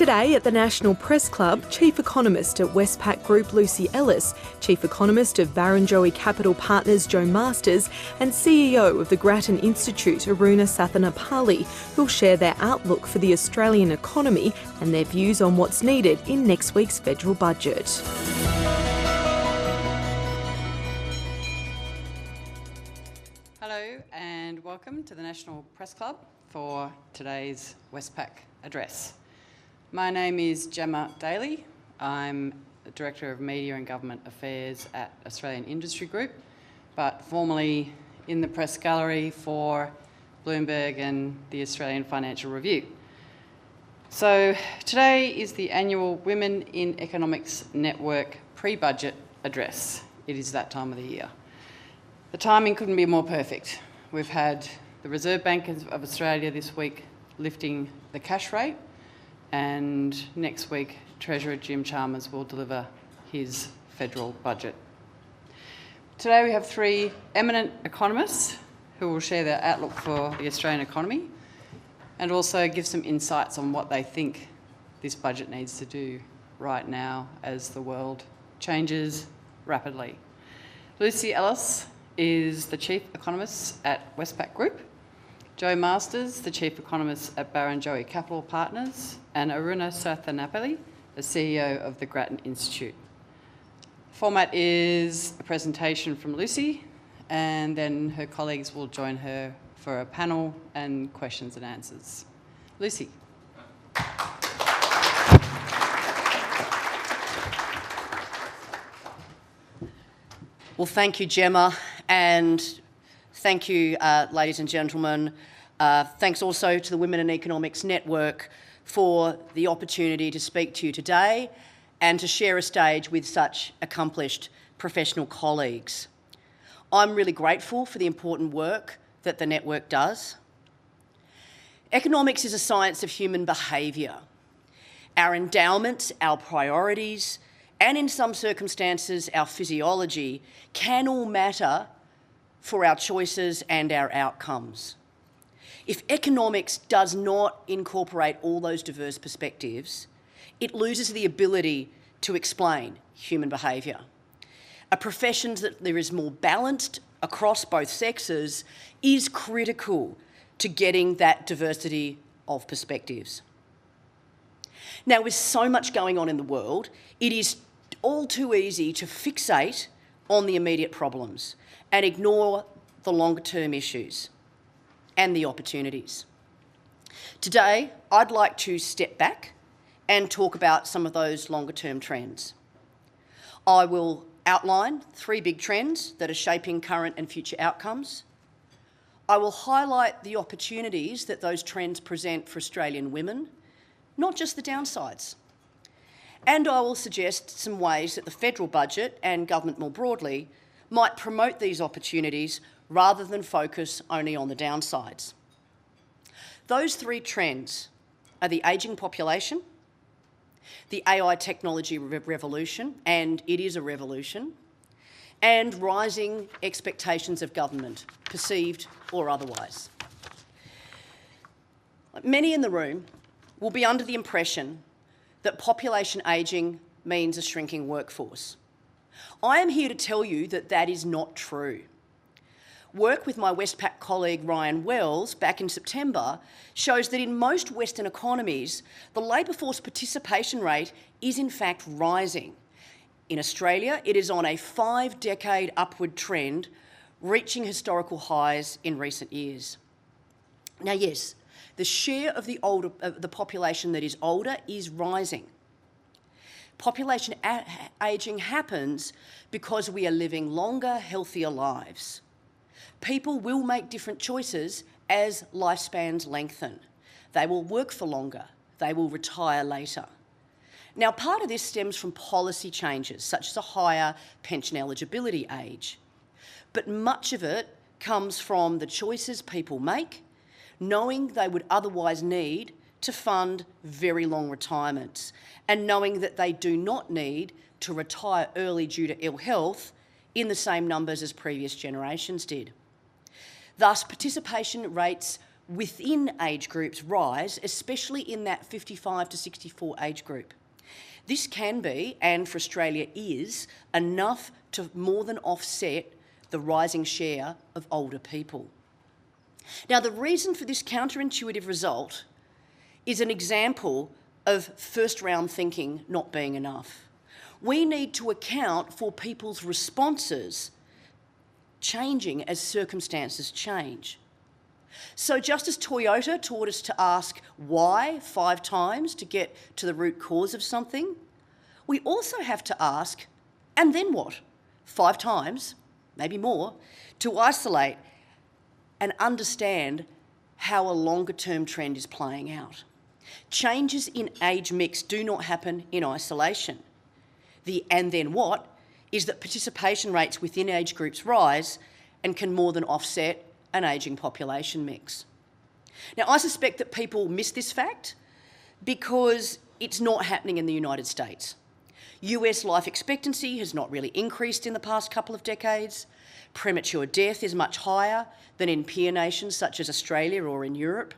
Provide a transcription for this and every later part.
Today at the National Press Club, Chief Economist at Westpac Group Luci Ellis, Chief Economist of Barrenjoey Capital Partners Joe Masters and CEO of the Grattan Institute Aruna Sathanapally will share their outlook for the Australian economy and their views on what's needed in next week's federal budget. Hello and welcome to the National Press Club for today's Westpac address. My name is Gemma Daly. I'm the Director of Media and Government Affairs at Australian Industry Group, but formerly in the press gallery for Bloomberg and the Australian Financial Review. So today is the annual Women in Economics Network pre-budget address. It is that time of the year. The timing couldn't be more perfect. We've had the Reserve Bank of Australia this week lifting the cash rate, and next week Treasurer Jim Chalmers will deliver his federal budget. Today we have three eminent economists who will share their outlook for the Australian economy and also give some insights on what they think this budget needs to do right now as the world changes rapidly. Luci Ellis is the Chief Economist at Westpac Group, Joe Masters, the Chief Economist at Barrenjoey Capital Partners, and Aruna Sathanapally, the CEO of the Grattan Institute. The format is a presentation from Luci, and then her colleagues will join her for a panel and questions and answers. Luci. Well, thank you, Gemma, and thank you, ladies and gentlemen. Thanks also to the Women in Economics Network for the opportunity to speak to you today and to share a stage with such accomplished professional colleagues. I'm really grateful for the important work that the network does. Economics is a science of human behaviour. Our endowments, our priorities, and in some circumstances, our physiology can all matter for our choices and our outcomes. If economics does not incorporate all those diverse perspectives, it loses the ability to explain human behaviour. A profession that there is more balanced across both sexes is critical to getting that diversity of perspectives. Now, with so much going on in the world, it is all too easy to fixate on the immediate problems and ignore the longer-term issues and the opportunities. Today, I'd like to step back and talk about some of those longer-term trends. I will outline three big trends that are shaping current and future outcomes. I will highlight the opportunities that those trends present for Australian women, not just the downsides. And I will suggest some ways that the federal budget and government more broadly might promote these opportunities rather than focus only on the downsides. Those three trends are the ageing population, the AI technology revolution, and it is a revolution, and rising expectations of government, perceived or otherwise. Many in the room will be under the impression that population ageing means a shrinking workforce. I am here to tell you that that is not true. Work with my Westpac colleague Ryan Wells back in September shows that in most Western economies, the labour force participation rate is in fact rising. In Australia, it is on a 5-decade upward trend, reaching historical highs in recent years. Now, yes, the share of the population that is older is rising. Population ageing happens because we are living longer, healthier lives. People will make different choices as lifespans lengthen. They will work for longer. They will retire later. Now, part of this stems from policy changes, such as a higher pension eligibility age. But much of it comes from the choices people make, knowing they would otherwise need to fund very long retirements, and knowing that they do not need to retire early due to ill health in the same numbers as previous generations did. Thus, participation rates within age groups rise, especially in that 55 to 64 age group. This can be, and for Australia is, enough to more than offset the rising share of older people. Now, the reason for this counterintuitive result is an example of first-round thinking not being enough. We need to account for people's responses changing as circumstances change. So just as Toyota taught us to ask why 5 times to get to the root cause of something, we also have to ask, and then what? 5 times, maybe more, to isolate and understand how a longer-term trend is playing out. Changes in age mix do not happen in isolation. The and then what is that participation rates within age groups rise and can more than offset an ageing population mix. Now, I suspect that people miss this fact because it's not happening in the United States. US life expectancy has not really increased in the past couple of decades. Premature death is much higher than in peer nations such as Australia or in Europe.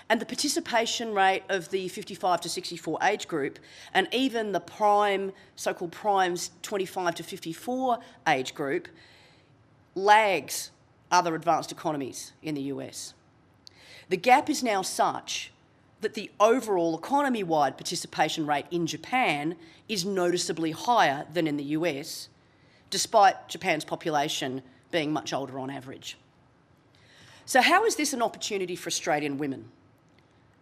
And the participation rate of the 55 to 64 age group and even the prime, so-called primes 25 to 54 age group lags other advanced economies in the US. The gap is now such that the overall economy-wide participation rate in Japan is noticeably higher than in the US, despite Japan's population being much older on average. So how is this an opportunity for Australian women?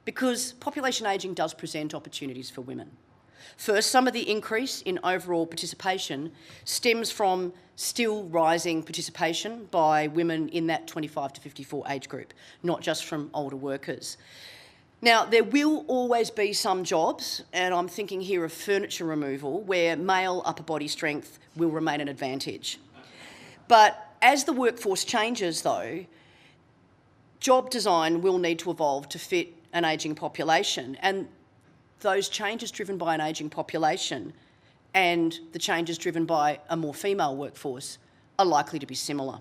Because population ageing does present opportunities for women. First, some of the increase in overall participation stems from still rising participation by women in that 25 to 54 age group, not just from older workers. Now, there will always be some jobs, and I'm thinking here of furniture removal, where male upper body strength will remain an advantage. But as the workforce changes, though, job design will need to evolve to fit an ageing population, and those changes driven by an ageing population and the changes driven by a more female workforce are likely to be similar.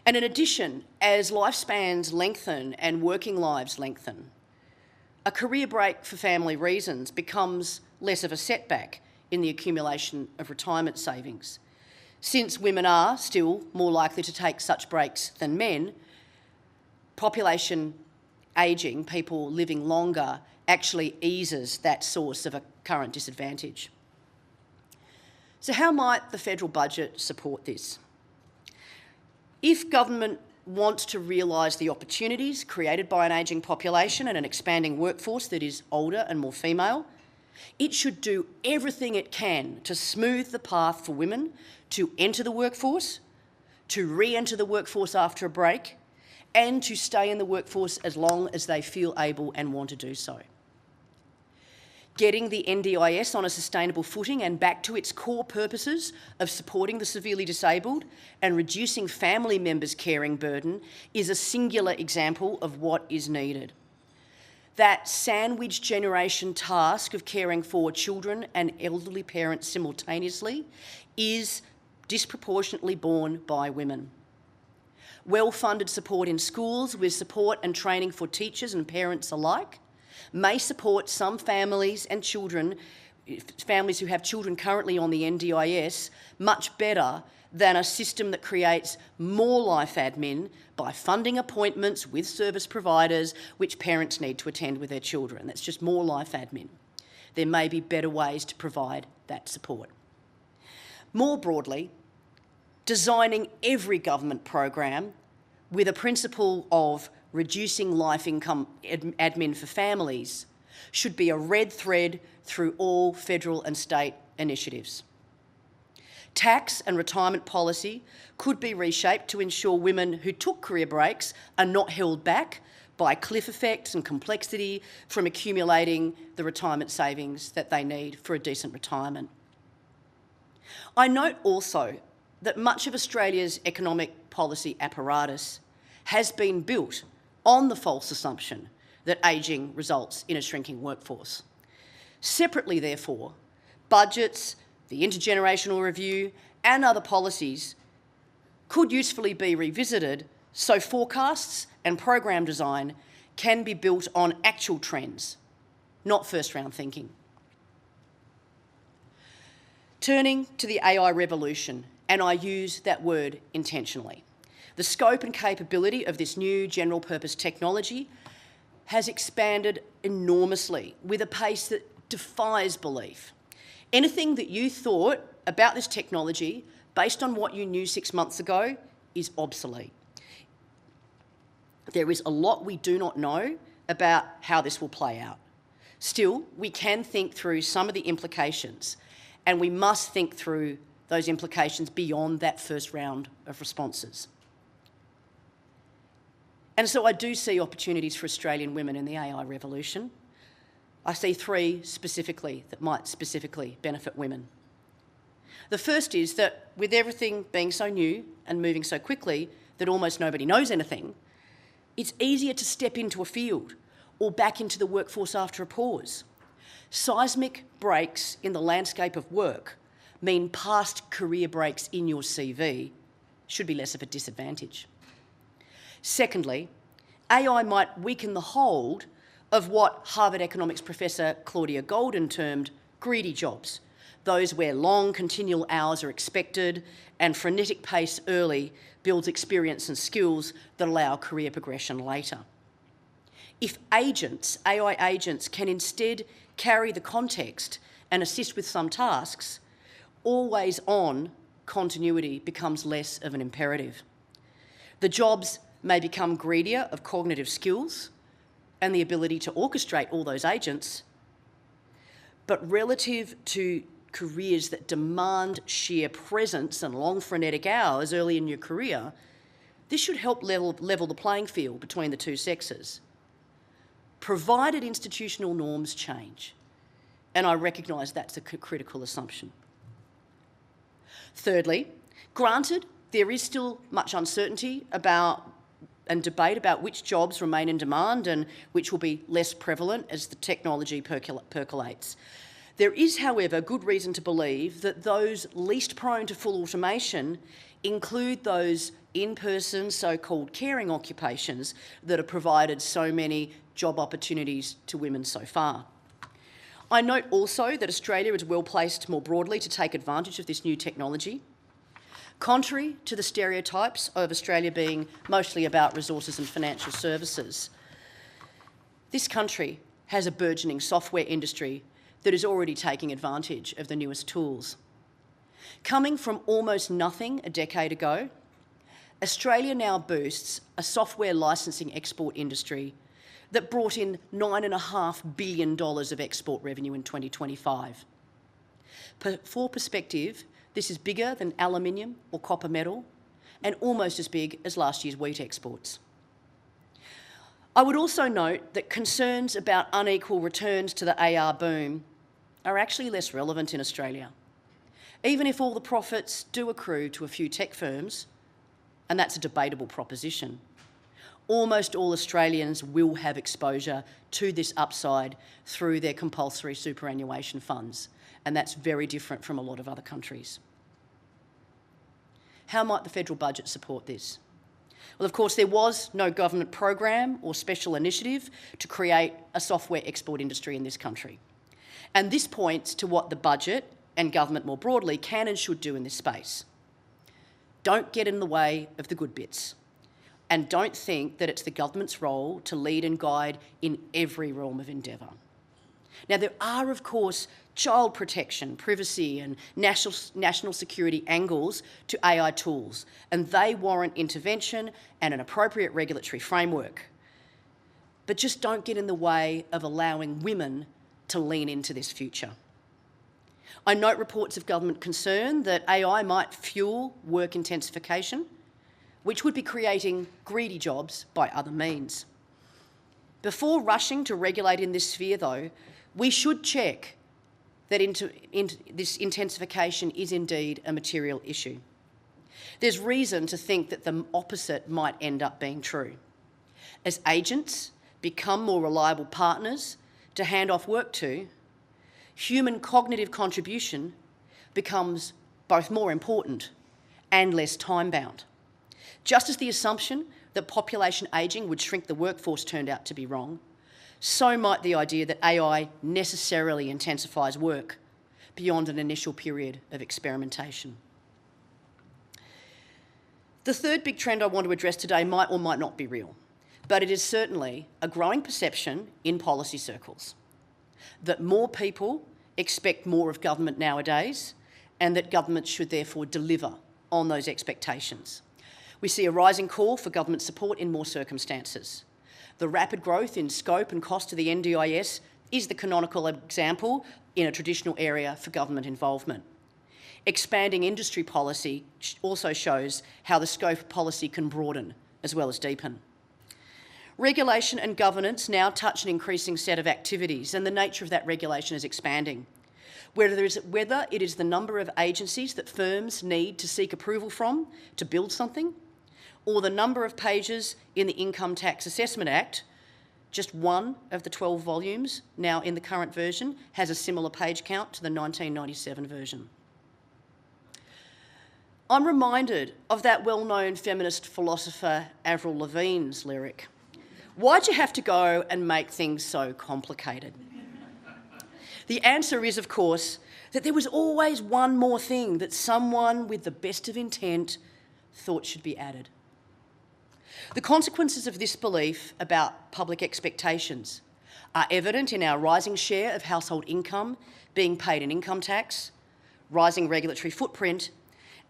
And in addition, as lifespans lengthen and working lives lengthen, a career break for family reasons becomes less of a setback in the accumulation of retirement savings. Since women are still more likely to take such breaks than men, population ageing, people living longer, actually eases that source of a current disadvantage. So how might the federal budget support this? If government wants to realise the opportunities created by an ageing population and an expanding workforce that is older and more female, it should do everything it can to smooth the path for women to enter the workforce, to re-enter the workforce after a break, and to stay in the workforce as long as they feel able and want to do so. Getting the NDIS on a sustainable footing and back to its core purposes of supporting the severely disabled and reducing family members' caring burden is a singular example of what is needed. That sandwich generation task of caring for children and elderly parents simultaneously is disproportionately borne by women. Well-funded support in schools with support and training for teachers and parents alike may support some families and children, families who have children currently on the NDIS, much better than a system that creates more life admin by funding appointments with service providers which parents need to attend with their children. That's just more life admin. There may be better ways to provide that support. More broadly, designing every government program with a principle of reducing life income admin for families should be a red thread through all federal and state initiatives. Tax and retirement policy could be reshaped to ensure women who took career breaks are not held back by cliff effects and complexity from accumulating the retirement savings that they need for a decent retirement. I note also that much of Australia's economic policy apparatus has been built on the false assumption that ageing results in a shrinking workforce. Separately, therefore, budgets, the intergenerational review and other policies could usefully be revisited so forecasts and program design can be built on actual trends, not first-round thinking. Turning to the AI revolution, and I use that word intentionally. The scope and capability of this new general-purpose technology has expanded enormously with a pace that defies belief. Anything that you thought about this technology based on what you knew 6 months ago is obsolete. There is a lot we do not know about how this will play out. Still, we can think through some of the implications, and we must think through those implications beyond that first round of responses. And so I do see opportunities for Australian women in the AI revolution. I see three specifically that might specifically benefit women. The first is that with everything being so new and moving so quickly that almost nobody knows anything, it's easier to step into a field or back into the workforce after a pause. Seismic breaks in the landscape of work mean past career breaks in your CV should be less of a disadvantage. Secondly, AI might weaken the hold of what Harvard economics professor Claudia Golden termed greedy jobs, those where long continual hours are expected and frenetic pace early builds experience and skills that allow career progression later. If agents, AI agents, can instead carry the context and assist with some tasks, always-on continuity becomes less of an imperative. The jobs may become greedier of cognitive skills and the ability to orchestrate all those agents, but relative to careers that demand sheer presence and long frenetic hours early in your career, this should help level the playing field between the two sexes, provided institutional norms change. And I recognise that's a critical assumption. Thirdly, granted, there is still much uncertainty about and debate about which jobs remain in demand and which will be less prevalent as the technology percolates. There is, however, good reason to believe that those least prone to full automation include those in-person so-called caring occupations that have provided so many job opportunities to women so far. I note also that Australia is well placed more broadly to take advantage of this new technology. Contrary to the stereotypes of Australia being mostly about resources and financial services, this country has a burgeoning software industry that is already taking advantage of the newest tools. Coming from almost nothing a decade ago, Australia now boasts a software licensing export industry that brought in $9.5 billion of export revenue in 2025. For perspective, this is bigger than aluminium or copper metal and almost as big as last year's wheat exports. I would also note that concerns about unequal returns to the AR boom are actually less relevant in Australia. Even if all the profits do accrue to a few tech firms, and that's a debatable proposition, almost all Australians will have exposure to this upside through their compulsory superannuation funds, and that's very different from a lot of other countries. How might the federal budget support this? Well, of course, there was no government program or special initiative to create a software export industry in this country. And this points to what the budget and government more broadly can and should do in this space. Don't get in the way of the good bits. And don't think that it's the government's role to lead and guide in every realm of endeavour. Now, there are, of course, child protection, privacy and national security angles to AI tools, and they warrant intervention and an appropriate regulatory framework. But just don't get in the way of allowing women to lean into this future. I note reports of government concern that AI might fuel work intensification, which would be creating greedy jobs by other means. Before rushing to regulate in this sphere, though, we should check that this intensification is indeed a material issue. There's reason to think that the opposite might end up being true. As agents become more reliable partners to hand off work to, human cognitive contribution becomes both more important and less time-bound. Just as the assumption that population ageing would shrink the workforce turned out to be wrong, so might the idea that AI necessarily intensifies work beyond an initial period of experimentation. The third big trend I want to address today might or might not be real, but it is certainly a growing perception in policy circles that more people expect more of government nowadays, and that government should therefore deliver on those expectations. We see a rising call for government support in more circumstances. The rapid growth in scope and cost of the NDIS is the canonical example in a traditional area for government involvement. Expanding industry policy also shows how the scope of policy can broaden as well as deepen. Regulation and governance now touch an increasing set of activities, and the nature of that regulation is expanding. Whether it is the number of agencies that firms need to seek approval from to build something, or the number of pages in the Income Tax Assessment Act, just one of the 12 volumes now in the current version has a similar page count to the 1997 version. I'm reminded of that well-known feminist philosopher Avril Lavigne's lyric, "Why'd you have to go and make things so complicated?" The answer is, of course, that there was always one more thing that someone with the best of intent thought should be added. The consequences of this belief about public expectations are evident in our rising share of household income being paid in income tax, rising regulatory footprint,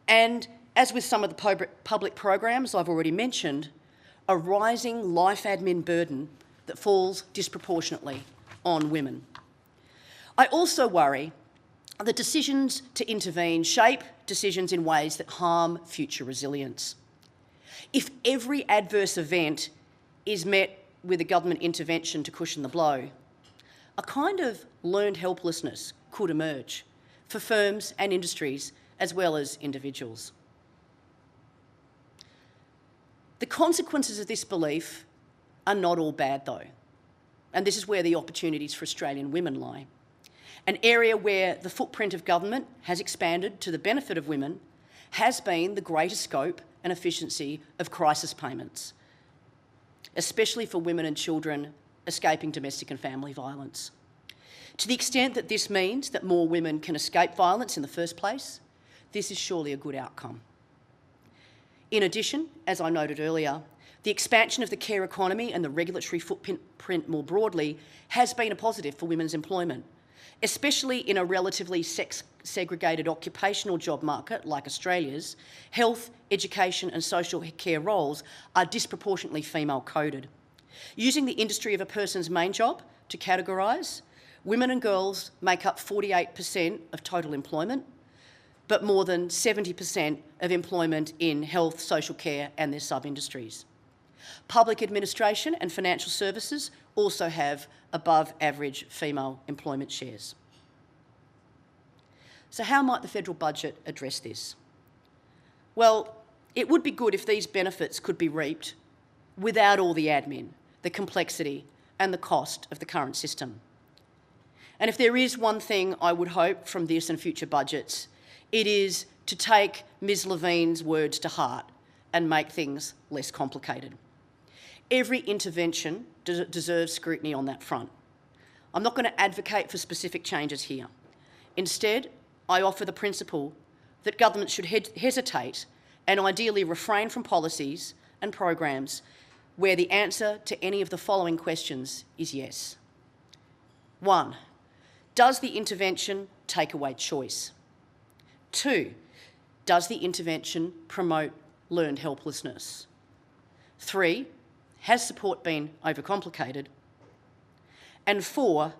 and, as with some of the public programs I've already mentioned, a rising life admin burden that falls disproportionately on women. I also worry that decisions to intervene shape decisions in ways that harm future resilience. If every adverse event is met with a government intervention to cushion the blow, a kind of learned helplessness could emerge for firms and industries as well as individuals. The consequences of this belief are not all bad, though, and this is where the opportunities for Australian women lie. An area where the footprint of government has expanded to the benefit of women has been the greater scope and efficiency of crisis payments, especially for women and children escaping domestic and family violence. To the extent that this means that more women can escape violence in the first place, this is surely a good outcome. In addition, as I noted earlier, the expansion of the care economy and the regulatory footprint more broadly has been a positive for women's employment, especially in a relatively sex-segregated occupational job market like Australia's. Health, education and social care roles are disproportionately female-coded. Using the industry of a person's main job to categorise, women and girls make up 48% of total employment, but more than 70% of employment in health, social care and their sub-industries. Public administration and financial services also have above average female employment shares. So how might the federal budget address this? Well, it would be good if these benefits could be reaped without all the admin, the complexity and the cost of the current system. And if there is one thing I would hope from this and future budgets, it is to take Ms Lavigne's words to heart and make things less complicated. Every intervention deserves scrutiny on that front. I'm not going to advocate for specific changes here. Instead, I offer the principle that government should hesitate and ideally refrain from policies and programs where the answer to any of the following questions is yes. 1, does the intervention take away choice? 2, does the intervention promote learned helplessness? 3, has support been overcomplicated? And 4,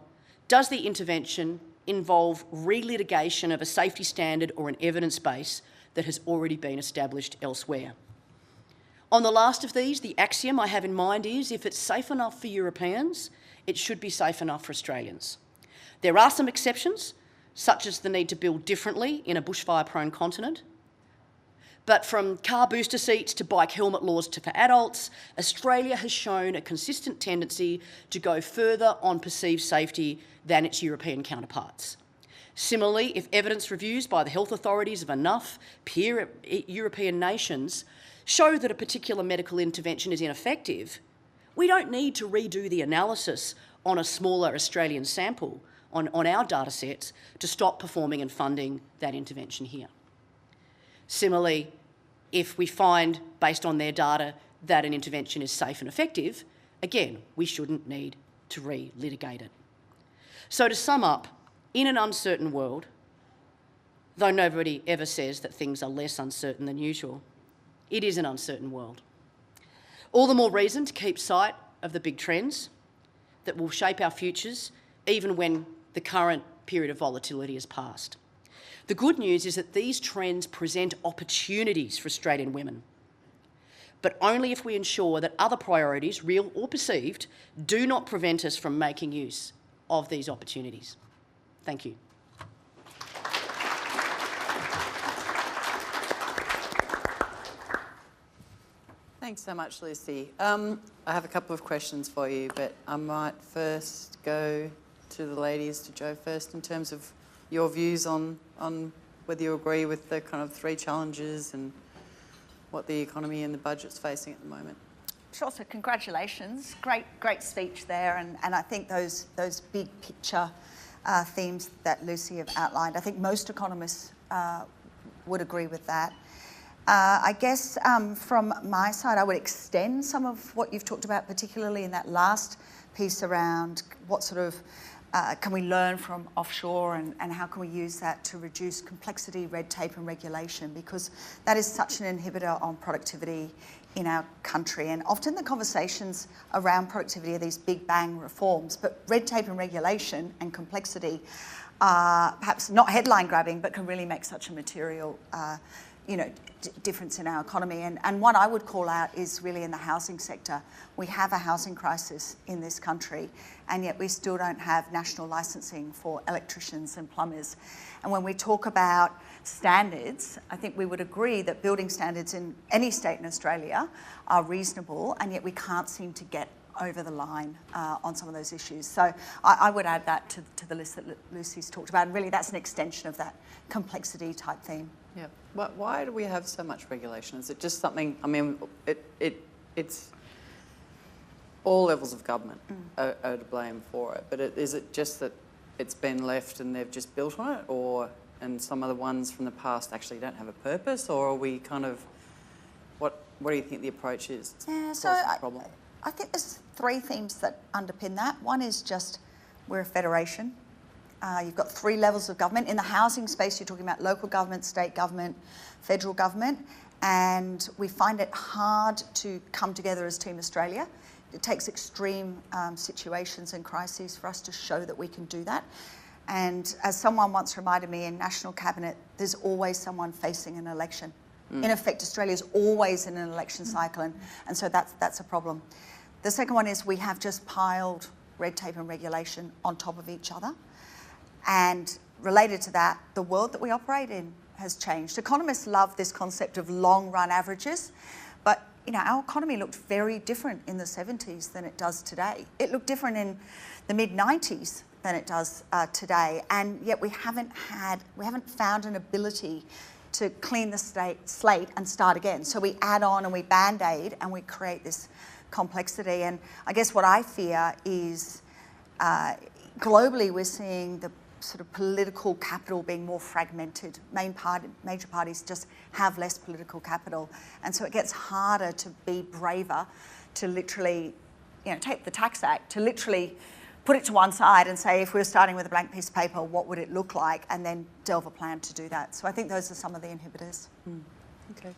does the intervention involve relitigation of a safety standard or an evidence base that has already been established elsewhere? On the last of these, the axiom I have in mind is if it's safe enough for Europeans, it should be safe enough for Australians. There are some exceptions, such as the need to build differently in a bushfire-prone continent. But from car booster seats to bike helmet laws for adults, Australia has shown a consistent tendency to go further on perceived safety than its European counterparts. Similarly, if evidence reviews by the health authorities of enough peer European nations show that a particular medical intervention is ineffective, we don't need to redo the analysis on a smaller Australian sample on our data sets to stop performing and funding that intervention here. Similarly, if we find, based on their data, that an intervention is safe and effective, again, we shouldn't need to re-litigate it. So to sum up, in an uncertain world, though nobody ever says that things are less uncertain than usual, it is an uncertain world. All the more reason to keep sight of the big trends that will shape our futures, even when the current period of volatility has passed. The good news is that these trends present opportunities for Australian women, but only if we ensure that other priorities, real or perceived, do not prevent us from making use of these opportunities. Thank you. Thanks so much, Lucy. I have a couple of questions for you, but I might first go to the ladies, to Jo first, in terms of your views on whether you agree with the kind of three challenges and what the economy and the budget's facing at the moment. Sure, so congratulations. Great speech there, and I think those big picture themes that Lucy have outlined, I think most economists would agree with that. I guess from my side, I would extend some of what you've talked about, particularly in that last piece around what sort of can we learn from offshore and how can we use that to reduce complexity, red tape and regulation, because that is such an inhibitor on productivity in our country. And often the conversations around productivity are these big bang reforms, but red tape and regulation and complexity are perhaps not headline grabbing, but can really make such a material difference in our economy. And one I would call out is really in the housing sector. We have a housing crisis in this country, and yet we still don't have national licensing for electricians and plumbers. And when we talk about standards, I think we would agree that building standards in any state in Australia are reasonable, and yet we can't seem to get over the line on some of those issues. So I would add that to the list that Lucy's talked about, and really that's an extension of that complexity type theme. Yeah. Why do we have so much regulation? Is it just something, I mean, it's all levels of government are to blame for it, but is it just that it's been left and they've just built on it, and some of the ones from the past actually don't have a purpose, or are we kind of, what do you think the approach is? Yeah, so I think there's three themes that underpin that. One is just we're a federation. You've got three levels of government. In the housing space, you're talking about local government, state government, federal government, and we find it hard to come together as Team Australia. It takes extreme situations and crises for us to show that we can do that. And as someone once reminded me, in National Cabinet, there's always someone facing an election. In effect, Australia's always in an election cycle, and so that's a problem. The second one is we have just piled red tape and regulation on top of each other. And related to that, the world that we operate in has changed. Economists love this concept of long-run averages, but our economy looked very different in the 70s than it does today. It looked different in the mid-90s than it does today, and yet we haven't found an ability to clean the slate and start again. So we add on and we band-aid and we create this complexity. And I guess what I fear is globally we're seeing the sort of political capital being more fragmented. Major parties just have less political capital. And so it gets harder to be braver, to literally, take the Tax Act, to literally put it to one side and say, if we were starting with a blank piece of paper, what would it look like? And then delve a plan to do that. So I think those are some of the inhibitors. Okay.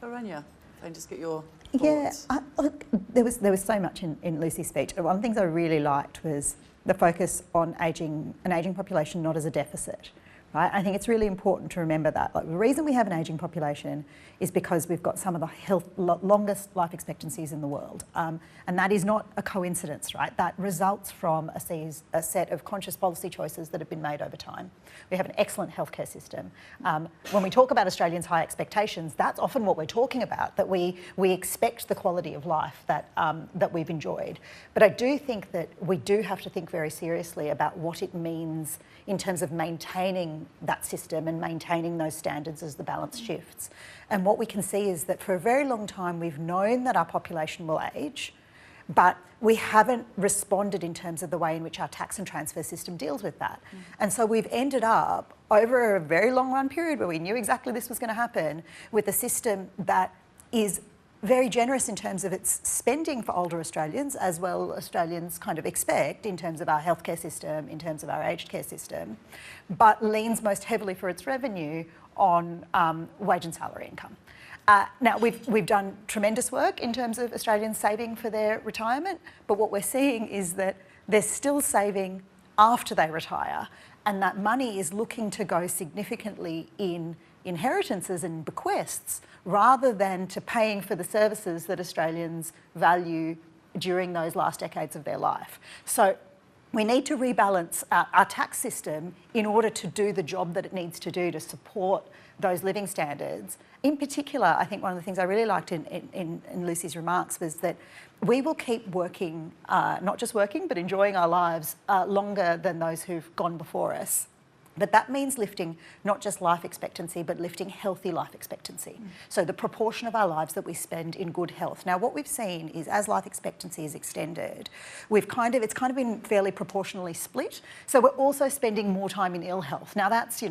Aruna, can I just get your thoughts? Yeah, look, there was so much in Lucy's speech. One of the things I really liked was the focus on an ageing population, not as a deficit. Right? I think it's really important to remember that. The reason we have an ageing population is because we've got some of the longest life expectancies in the world. And that is not a coincidence, right? That results from a set of conscious policy choices that have been made over time. We have an excellent healthcare system. When we talk about Australians' high expectations, that's often what we're talking about, that we expect the quality of life that we've enjoyed. But I do think that we do have to think very seriously about what it means in terms of maintaining maintaining that system and maintaining those standards as the balance shifts. And what we can see is that for a very long time we've known that our population will age, but we haven't responded in terms of the way in which our tax and transfer system deals with that. And so we've ended up, over a very long run period where we knew exactly this was going to happen, with a system that is very generous in terms of its spending for older Australians, as well Australians kind of expect in terms of our healthcare system, in terms of our aged care system, but leans most heavily for its revenue on wage and salary income. Now, we've done tremendous work in terms of Australians saving for their retirement, but what we're seeing is that they're still saving after they retire, and that money is looking to go significantly in inheritances and bequests rather than to paying for the services that Australians value during those last decades of their life. So we need to rebalance our tax system in order to do the job that it needs to do to support those living standards. In particular, I think one of the things I really liked in Luci's remarks was that we will keep working, not just working, but enjoying our lives longer than those who've gone before us. But that means lifting not just life expectancy, but lifting healthy life expectancy. So the proportion of our lives that we spend in good health. Now, what we've seen is as life expectancy is extended, it's kind of been fairly proportionally split. So we're also spending more time in ill health. Now that's,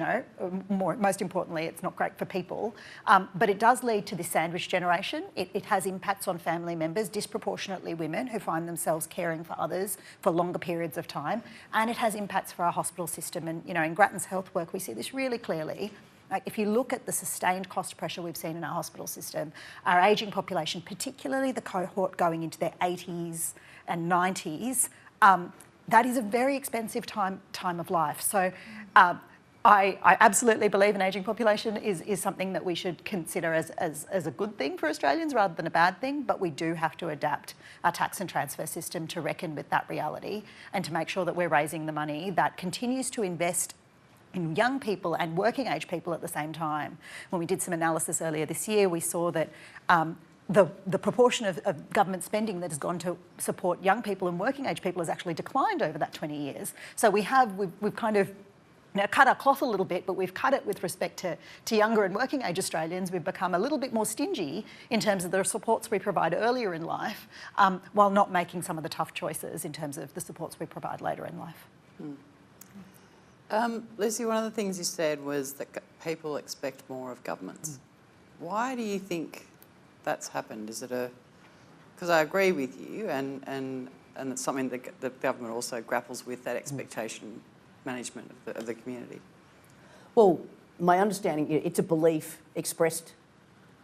most importantly, it's not great for people, but it does lead to this sandwich generation. It has impacts on family members, disproportionately women who find themselves caring for others for longer periods of time. And it has impacts for our hospital system. And, in Grattan's health work, we see this really clearly. Like if you look at the sustained cost pressure we've seen in our hospital system, our ageing population, particularly the cohort going into their 80s and 90s, that is a very expensive time of life. So I absolutely believe an ageing population is something that we should consider as a good thing for Australians rather than a bad thing, but we do have to adapt our tax and transfer system to reckon with that reality and to make sure that we're raising the money that continues to invest in young people and working age people at the same time. When we did some analysis earlier this year, we saw that the proportion of government spending that has gone to support young people and working age people has actually declined over that 20 years. So we've kind of cut our cloth a little bit, but we've cut it with respect to younger and working age Australians. We've become a little bit more stingy in terms of the supports we provide earlier in life, while not making some of the tough choices in terms of the supports we provide later in life. Luci, one of the things you said was that people expect more of governments. Why do you think that's happened? Is it because I agree with you, and it's something that the government also grapples with, that expectation management of the community? Well, my understanding, it's a belief expressed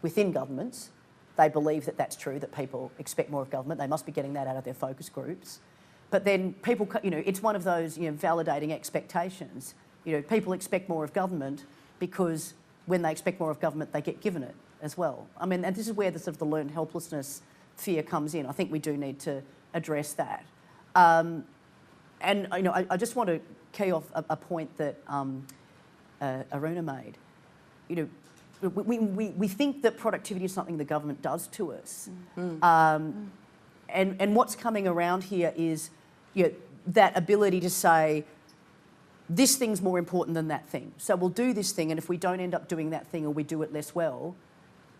within governments. They believe that that's true, that people expect more of government. They must be getting that out of their focus groups. But then people, it's one of those, validating expectations. People expect more of government because when they expect more of government, they get given it as well. I mean, and this is where the sort of the learned helplessness fear comes in. I think we do need to address that. And, I just want to key off a point that Aruna made. We think that productivity is something the government does to us. And what's coming around here is that ability to say, this thing's more important than that thing. So we'll do this thing, and if we don't end up doing that thing or we do it less well,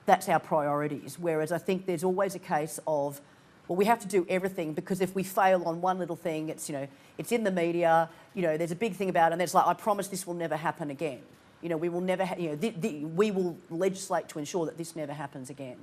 that's our priorities. Whereas I think there's always a case of, well, we have to do everything because if we fail on one little thing, it's it's in the media, there's a big thing about it, and it's like, I promise this will never happen again. We will never, we will legislate to ensure that this never happens again.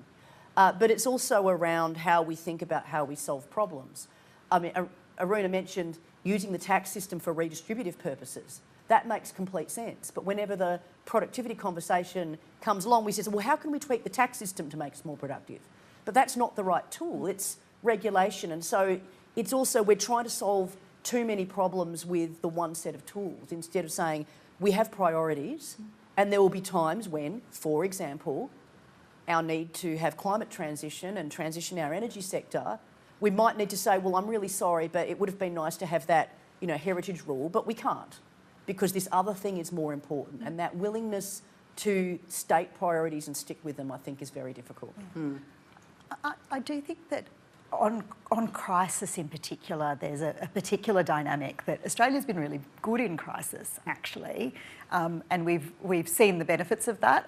But it's also around how we think about how we solve problems. I mean, Aruna mentioned using the tax system for redistributive purposes. That makes complete sense. But whenever the productivity conversation comes along, we say, well, how can we tweak the tax system to make us more productive? But that's not the right tool. It's regulation. And so it's also, we're trying to solve too many problems with the one set of tools instead of saying we have priorities and there will be times when, for example, our need to have climate transition and transition our energy sector, we might need to say, well, I'm really sorry, but it would have been nice to have that, heritage rule, but we can't because this other thing is more important. And that willingness to state priorities and stick with them, I think, is very difficult. I do think that on crisis in particular, there's a particular dynamic that Australia's been really good in crisis, actually, and we've seen the benefits of that.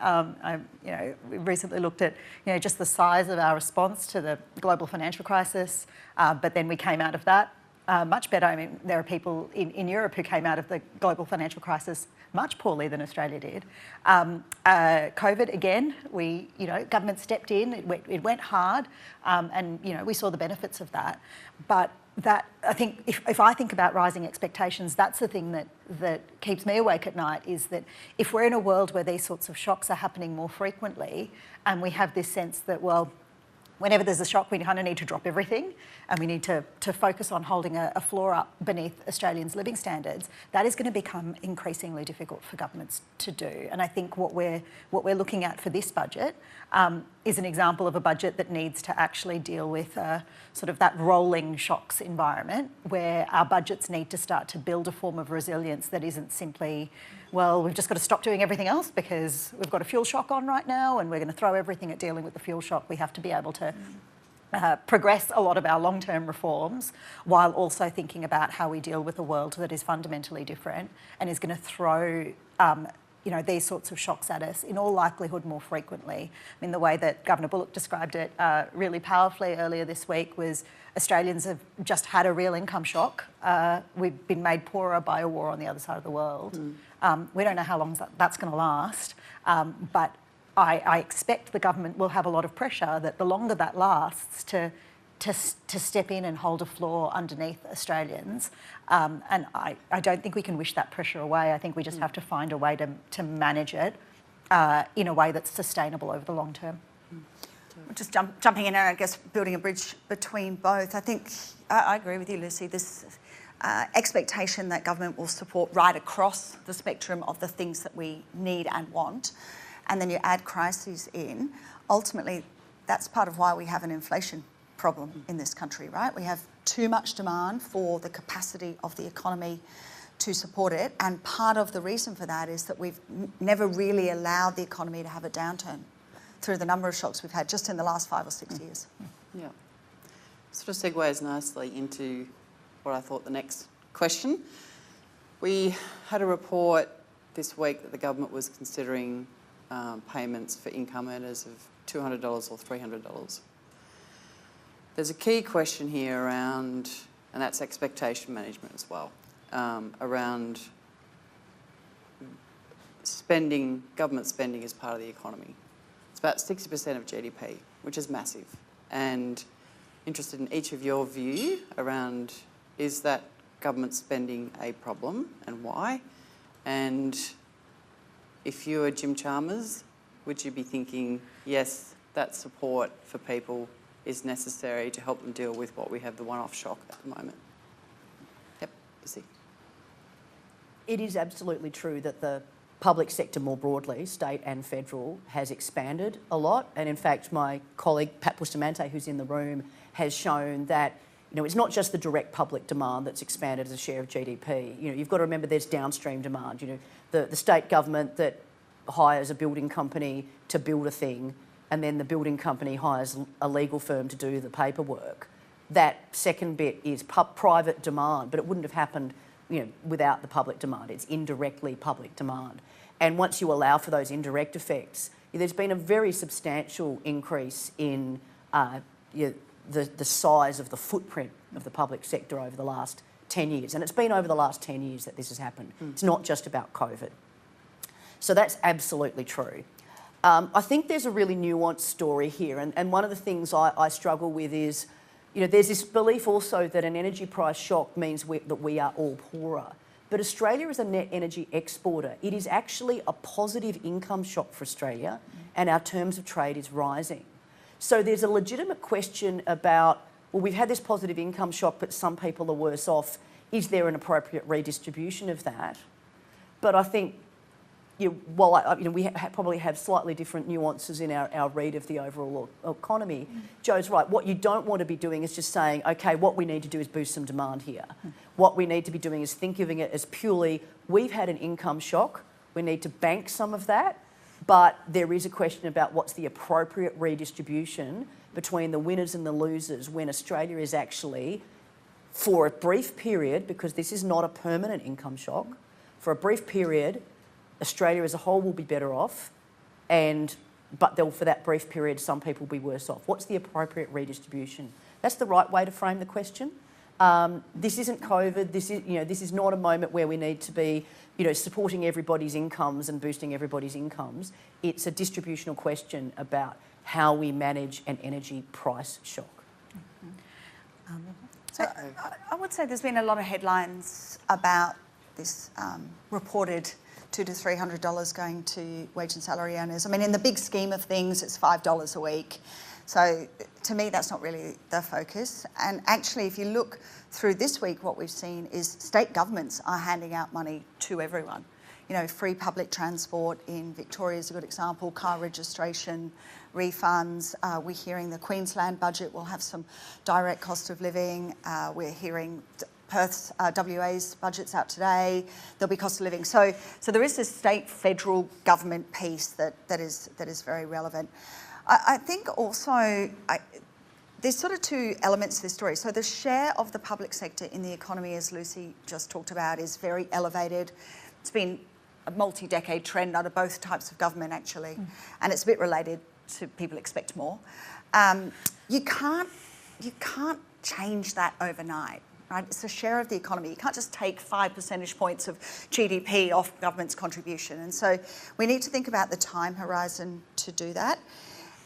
We recently looked at just the size of our response to the global financial crisis, but then we came out of that much better. I mean, there are people in Europe who came out of the global financial crisis much poorly than Australia did. COVID, again, government stepped in, it went hard, and we saw the benefits of that. But that, I think, if I think about rising expectations, that's the thing that keeps me awake at night, is that if we're in a world where these sorts of shocks are happening more frequently, and we have this sense that, well, whenever there's a shock, we kind of need to drop everything, and we need to focus on holding a floor up beneath Australians' living standards, that is going to become increasingly difficult for governments to do. And I think what we're looking at for this budget is an example of a budget that needs to actually deal with sort of that rolling shocks environment, where our budgets need to start to build a form of resilience that isn't simply, well, we've just got to stop doing everything else because we've got a fuel shock on right now and we're going to throw everything at dealing with the fuel shock. We have to be able to progress a lot of our long-term reforms while also thinking about how we deal with a world that is fundamentally different and is going to throw these sorts of shocks at us in all likelihood more frequently. I mean, the way that Governor Bullock described it really powerfully earlier this week was Australians have just had a real income shock. We've been made poorer by a war on the other side of the world. We don't know how long that's going to last, but I expect the government will have a lot of pressure that the longer that lasts to step in and hold a floor underneath Australians. And I don't think we can wish that pressure away. I think we just have to find a way to manage it in a way that's sustainable over the long term. Just jumping in there, I guess, building a bridge between both. I think I agree with you, Lucy. This expectation that government will support right across the spectrum of the things that we need and want, and then you add crises in, ultimately that's part of why we have an inflation problem in this country, right? We have too much demand for the capacity of the economy to support it, and part of the reason for that is that we've never really allowed the economy to have a downturn through the number of shocks we've had just in the last 5 or 6 years. Yeah. Sort of segues nicely into what I thought the next question. We had a report this week that the government was considering payments for income earners of $200 or $300. There's a key question here around, and that's expectation management as well, around spending, government spending as part of the economy. It's about 60% of GDP, which is massive. And interested in each of your view around, is that government spending a problem and why? And if you were Jim Chalmers, would you be thinking, yes, that support for people is necessary to help them deal with what we have, the one-off shock at the moment? Yep, Lucy. It is absolutely true that the public sector more broadly, state and federal, has expanded a lot. And in fact, my colleague, Pat Bustamante, who's in the room, has shown that it's not just the direct public demand that's expanded as a share of GDP. You've got to remember there's downstream demand. The state government that hires a building company to build a thing, and then the building company hires a legal firm to do the paperwork. That second bit is private demand, but it wouldn't have happened without the public demand. It's indirectly public demand. And once you allow for those indirect effects, there's been a very substantial increase in the size of the footprint of the public sector over the last 10 years. And it's been over the last 10 years that this has happened. It's not just about COVID. So that's absolutely true. I think there's a really nuanced story here, and one of the things I struggle with is, there's this belief also that an energy price shock means that we are all poorer. But Australia is a net energy exporter. It is actually a positive income shock for Australia, and our terms of trade is rising. So there's a legitimate question about, well, we've had this positive income shock, but some people are worse off. Is there an appropriate redistribution of that? But I think, while we probably have slightly different nuances in our read of the overall economy, Joe's right. What you don't want to be doing is just saying, okay, what we need to do is boost some demand here. What we need to be doing is thinking of it as purely, we've had an income shock, we need to bank some of that, but there is a question about what's the appropriate redistribution between the winners and the losers when Australia is actually, for a brief period, because this is not a permanent income shock, for a brief period, Australia as a whole will be better off, but for that brief period, some people will be worse off. What's the appropriate redistribution? That's the right way to frame the question. This isn't COVID. This is not a moment where we need to be, supporting everybody's incomes and boosting everybody's incomes. It's a distributional question about how we manage an energy price shock. So I would say there's been a lot of headlines about this reported $200 to $300 going to wage and salary earners. I mean, in the big scheme of things, it's $5 a week. So to me, that's not really the focus. And actually, if you look through this week, what we've seen is state governments are handing out money to everyone. Free public transport in Victoria is a good example, car registration, refunds. We're hearing the Queensland budget will have some direct cost of living. We're hearing Perth's, WA's budget's out today. There'll be cost of living. So there is this state-federal government piece that is very relevant. I think also there's sort of two elements to this story. So the share of the public sector in the economy, as Lucy just talked about, is very elevated. It's been a multi-decade trend under both types of government, actually, and it's a bit related to people expect more. You can't change that overnight. Right? It's a share of the economy. You can't just take 5 percentage points of GDP off government's contribution. And so we need to think about the time horizon to do that.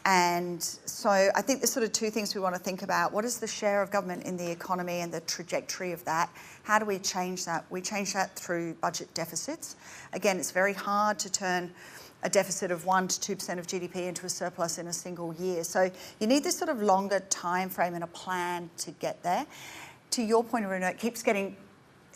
And so I think there's sort of two things we want to think about. What is the share of government in the economy and the trajectory of that? How do we change that? We change that through budget deficits. Again, it's very hard to turn a deficit of 1 to 2% of GDP into a surplus in a single year. So you need this sort of longer time frame and a plan to get there. To your point, Aruna, it keeps getting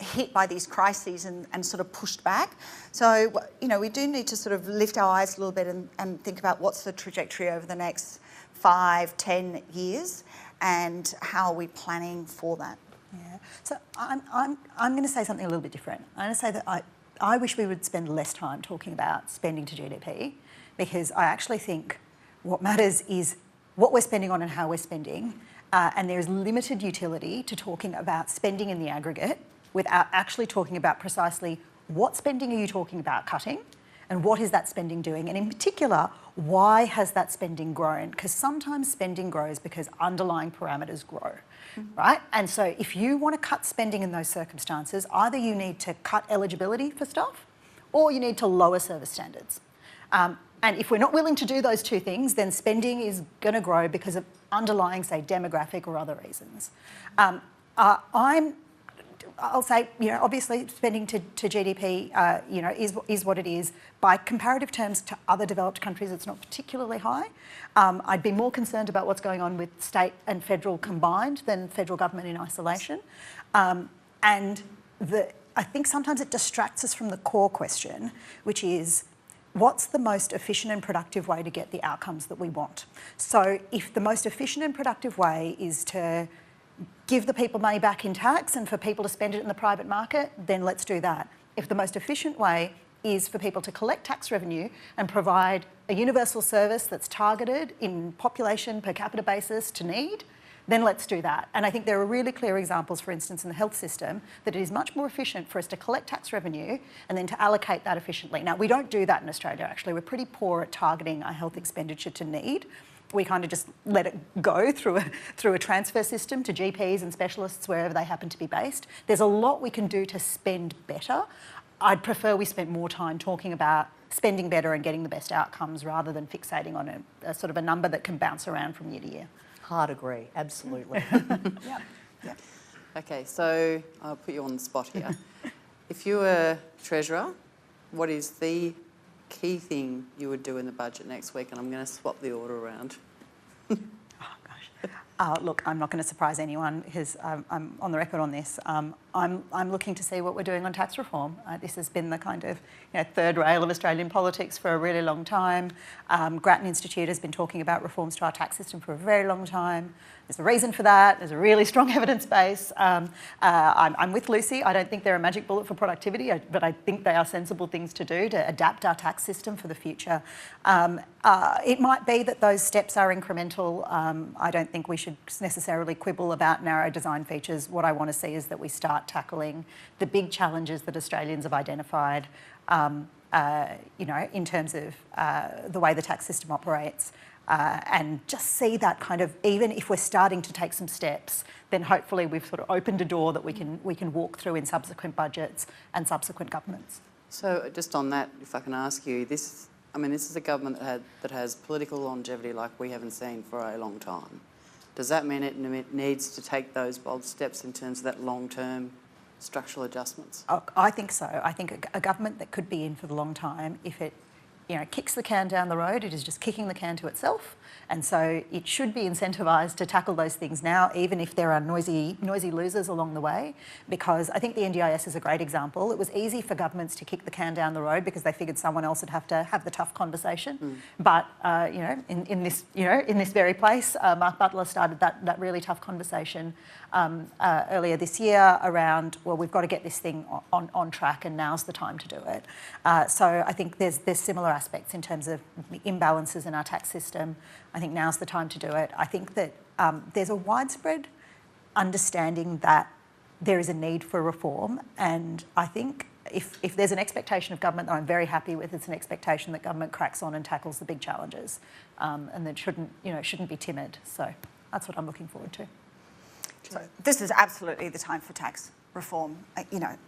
hit by these crises and sort of pushed back. So, we do need to sort of lift our eyes a little bit and think about what's the trajectory over the next 5, 10 years and how are we planning for that? Yeah. So I'm going to say something a little bit different. I'm going to say that I wish we would spend less time talking about spending to GDP, because I actually think what matters is what we're spending on and how we're spending. And there is limited utility to talking about spending in the aggregate without actually talking about precisely what spending are you talking about cutting and what is that spending doing? And in particular, why has that spending grown? Because sometimes spending grows because underlying parameters grow, right? And so if you want to cut spending in those circumstances, either you need to cut eligibility for stuff or you need to lower service standards. And if we're not willing to do those two things, then spending is going to grow because of underlying, say, demographic or other reasons. I'll say, obviously spending to GDP, is what it is. By comparative terms to other developed countries, it's not particularly high. I'd be more concerned about what's going on with state and federal combined than federal government in isolation. I think sometimes it distracts us from the core question, which is, what's the most efficient and productive way to get the outcomes that we want? So if the most efficient and productive way is to give the people money back in tax and for people to spend it in the private market, then let's do that. If the most efficient way is for people to collect tax revenue and provide a universal service that's targeted in population per capita basis to need, then let's do that. And I think there are really clear examples, for instance, in the health system, that it is much more efficient for us to collect tax revenue and then to allocate that efficiently. Now, we don't do that in Australia, actually. We're pretty poor at targeting our health expenditure to need. We kind of just let it go through a transfer system to GPs and specialists wherever they happen to be based. There's a lot we can do to spend better. I'd prefer we spent more time talking about spending better and getting the best outcomes rather than fixating on a sort of a number that can bounce around from year to year. Hard agree, absolutely. Yeah. Okay, so I'll put you on the spot here. If you were Treasurer, what is the key thing you would do in the budget next week? And I'm going to swap the order around. Oh, gosh. Look, I'm not going to surprise anyone because I'm on the record on this. I'm looking to see what we're doing on tax reform. This has been the kind of third rail of Australian politics for a really long time. Grattan Institute has been talking about reforms to our tax system for a very long time. There's a reason for that. There's a really strong evidence base. I'm with Lucy. I don't think they're a magic bullet for productivity, but I think they are sensible things to do to adapt our tax system for the future. It might be that those steps are incremental. I don't think we should necessarily quibble about narrow design features. What I want to see is that we start tackling the big challenges that Australians have identified, in terms of the way the tax system operates. And just see that kind of, even if we're starting to take some steps, then hopefully we've sort of opened a door that we can walk through in subsequent budgets and subsequent governments. So just on that, if I can ask you, this is a government that has political longevity like we haven't seen for a long time. Does that mean it needs to take those bold steps in terms of that long-term structural adjustments? I think so. I think a government that could be in for the long time, if it kicks the can down the road, it is just kicking the can to itself. And so it should be incentivised to tackle those things now, even if there are noisy losers along the way, because I think the NDIS is a great example. It was easy for governments to kick the can down the road because they figured someone else would have to have the tough conversation. But, in this very place, Mark Butler started that really tough conversation earlier this year around, well, we've got to get this thing on track and now's the time to do it. So I think there's similar aspects in terms of the imbalances in our tax system. I think now's the time to do it. I think that there's a widespread understanding that there is a need for reform, and I think if there's an expectation of government that I'm very happy with, it's an expectation that government cracks on and tackles the big challenges, and that shouldn't be timid. So that's what I'm looking forward to. So this is absolutely the time for tax reform.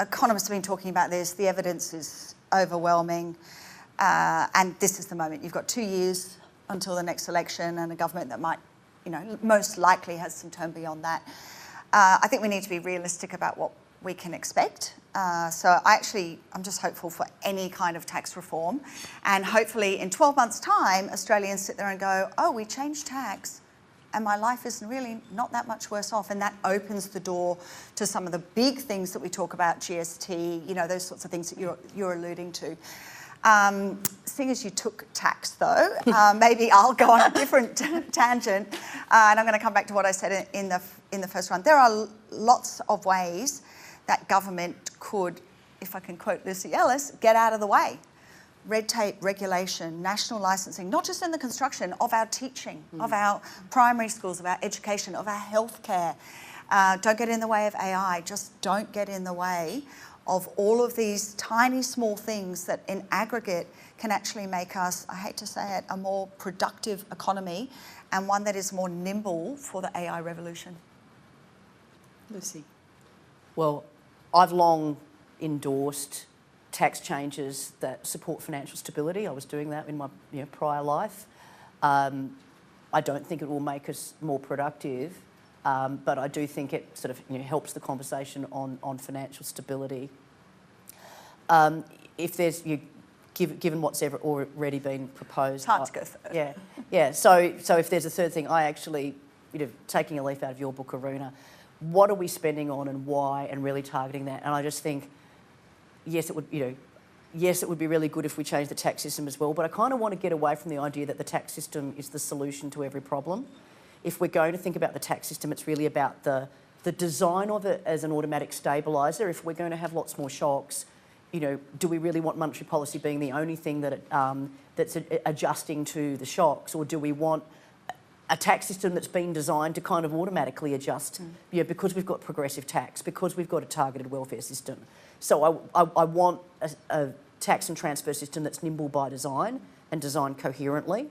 Economists have been talking about this. The evidence is overwhelming, and this is the moment. You've got 2 years until the next election, and a government that might, most likely has some term beyond that. I think we need to be realistic about what we can expect. So I'm just hopeful for any kind of tax reform, and hopefully in 12 months' time, Australians sit there and go, "Oh, we changed tax, and my life is really not that much worse off," and that opens the door to some of the big things that we talk about, GST, those sorts of things that you're alluding to. Seeing as you took tax, though, maybe I'll go on a different tangent, and I'm going to come back to what I said in the first round. There are lots of ways that government could, if I can quote Luci Ellis, get out of the way. Red tape, regulation, national licensing, not just in the construction, of our teaching, of our primary schools, of our education, of our healthcare. Don't get in the way of AI. Just don't get in the way of all of these tiny, small things that in aggregate can actually make us, I hate to say it, a more productive economy and one that is more nimble for the AI revolution. Lucy? Well, I've long endorsed tax changes that support financial stability. I was doing that in my prior life. I don't think it will make us more productive, but I do think it sort of helps the conversation on financial stability. If there's given what's already been proposed, It's hard to go third. Yeah. So if there's a third thing, I actually, taking a leaf out of your book, Aruna, what are we spending on and why, and really targeting that. And I just think, yes, it would be really good if we changed the tax system as well, but I kind of want to get away from the idea that the tax system is the solution to every problem. If we're going to think about the tax system, it's really about the design of it as an automatic stabiliser. If we're going to have lots more shocks, do we really want monetary policy being the only thing that's adjusting to the shocks, or do we want a tax system that's been designed to kind of automatically adjust, because we've got progressive tax, because we've got a targeted welfare system? So I want a tax and transfer system that's nimble by design and designed coherently.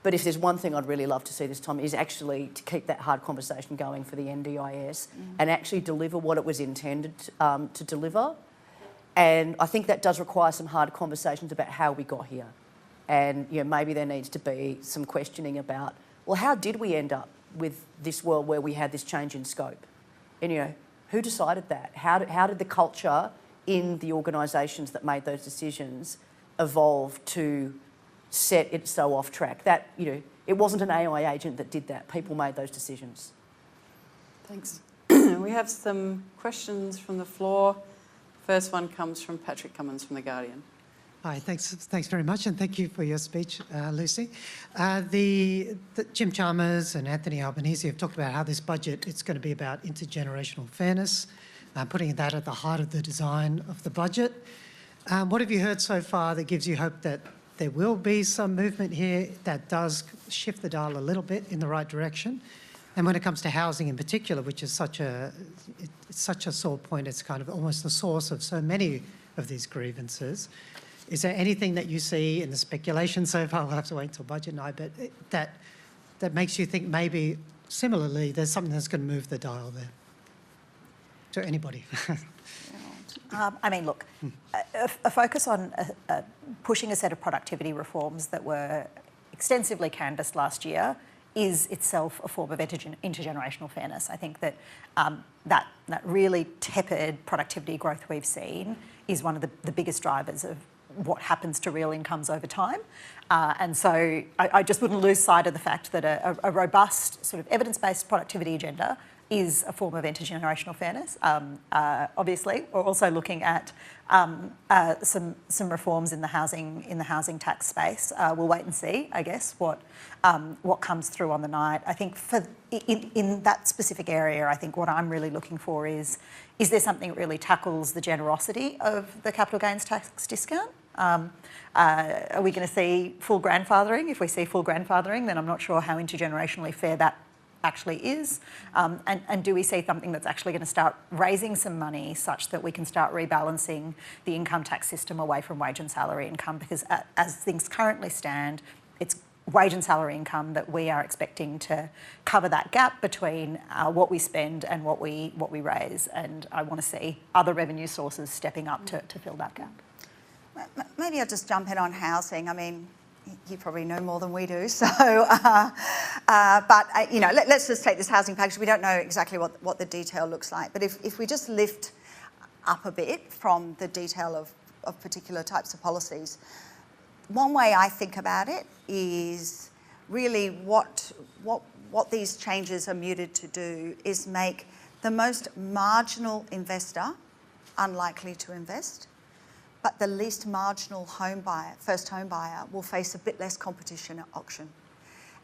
But if there's one thing I'd really love to see this time is actually to keep that hard conversation going for the NDIS and actually deliver what it was intended to deliver. And I think that does require some hard conversations about how we got here. And maybe there needs to be some questioning about, well, how did we end up with this world where we had this change in scope? And who decided that? How did the culture in the organisations that made those decisions evolve to set it so off track? That, it wasn't an AI agent that did that. People made those decisions. Thanks. we have some questions from the floor. First one comes from Patrick Cummins from The Guardian. Hi, thanks very much, and thank you for your speech, Lucy. Jim Chalmers and Anthony Albanese have talked about how this budget, it's going to be about intergenerational fairness, putting that at the heart of the design of the budget. What have you heard so far that gives you hope that there will be some movement here that does shift the dial a little bit in the right direction? And when it comes to housing in particular, which is such a sore point, it's kind of almost the source of so many of these grievances. Is there anything that you see in the speculation so far, we'll have to wait until budget night, but that makes you think maybe similarly there's something that's going to move the dial there? To anybody. I mean, look, a focus on pushing a set of productivity reforms that were extensively canvassed last year is itself a form of intergenerational fairness. I think that that really tepid productivity growth we've seen is one of the biggest drivers of what happens to real incomes over time. And so I just wouldn't lose sight of the fact that a robust sort of evidence-based productivity agenda is a form of intergenerational fairness. Obviously, we're also looking at some reforms in the housing tax space. We'll wait and see, I guess, what comes through on the night. I think in that specific area, I think what I'm really looking for is there something that really tackles the generosity of the capital gains tax discount? Are we going to see full grandfathering? If we see full grandfathering, then I'm not sure how intergenerationally fair that actually is. And do we see something that's actually going to start raising some money such that we can start rebalancing the income tax system away from wage and salary income? Because as things currently stand, it's wage and salary income that we are expecting to cover that gap between what we spend and what we raise. And I want to see other revenue sources stepping up to fill that gap. Maybe I'll just jump in on housing. I mean, you probably know more than we do. So, you know, let's just take this housing package. We don't know exactly what the detail looks like. But if we just lift up a bit from the detail of particular types of policies, one way I think about it is really what these changes are muted to do is make the most marginal investor unlikely to invest, but the least marginal home buyer, first home buyer, will face a bit less competition at auction.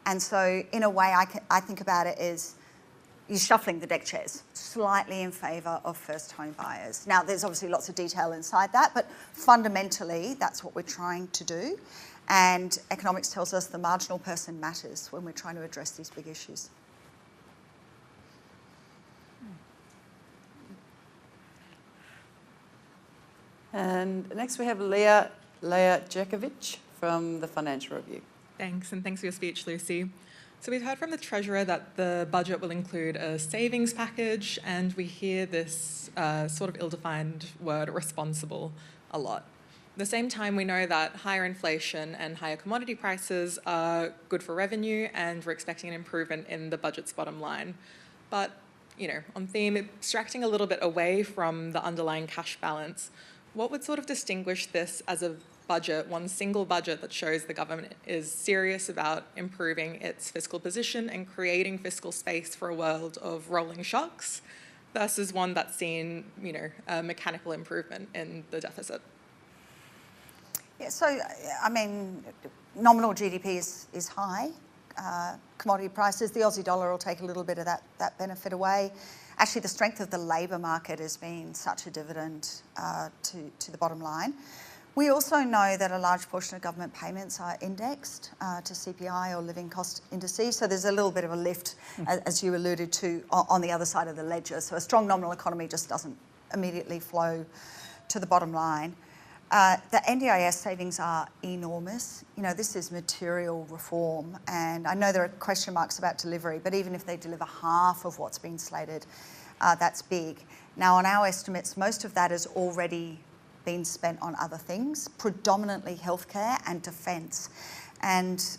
And so in a way I think about it as you're shuffling the deck chairs slightly in favour of first home buyers. Now there's obviously lots of detail inside that, but fundamentally that's what we're trying to do. And economics tells us the marginal person matters when we're trying to address these big issues. And next we have Leah Jekovic from the Financial Review. Thanks, and thanks for your speech, Lucy. So we've heard from the Treasurer that the budget will include a savings package, and we hear this sort of ill-defined word, responsible, a lot. At the same time, we know that higher inflation and higher commodity prices are good for revenue, and we're expecting an improvement in the budget's bottom line. But, you know, on theme, abstracting a little bit away from the underlying cash balance, what would sort of distinguish this as a budget, one single budget that shows the government is serious about improving its fiscal position and creating fiscal space for a world of rolling shocks, versus one that's seen, you know, a mechanical improvement in the deficit? Yeah, so, I mean, nominal GDP is high. Commodity prices, the Aussie dollar will take a little bit of that benefit away. Actually, the strength of the labour market has been such a dividend to the bottom line. We also know that a large portion of government payments are indexed to CPI or living cost indices, so there's a little bit of a lift, as you alluded to, on the other side of the ledger. So a strong nominal economy just doesn't immediately flow to the bottom line. The NDIS savings are enormous. You know, this is material reform, and I know there are question marks about delivery, but even if they deliver half of what's been slated, that's big. Now, on our estimates, most of that has already been spent on other things, predominantly healthcare and defence, and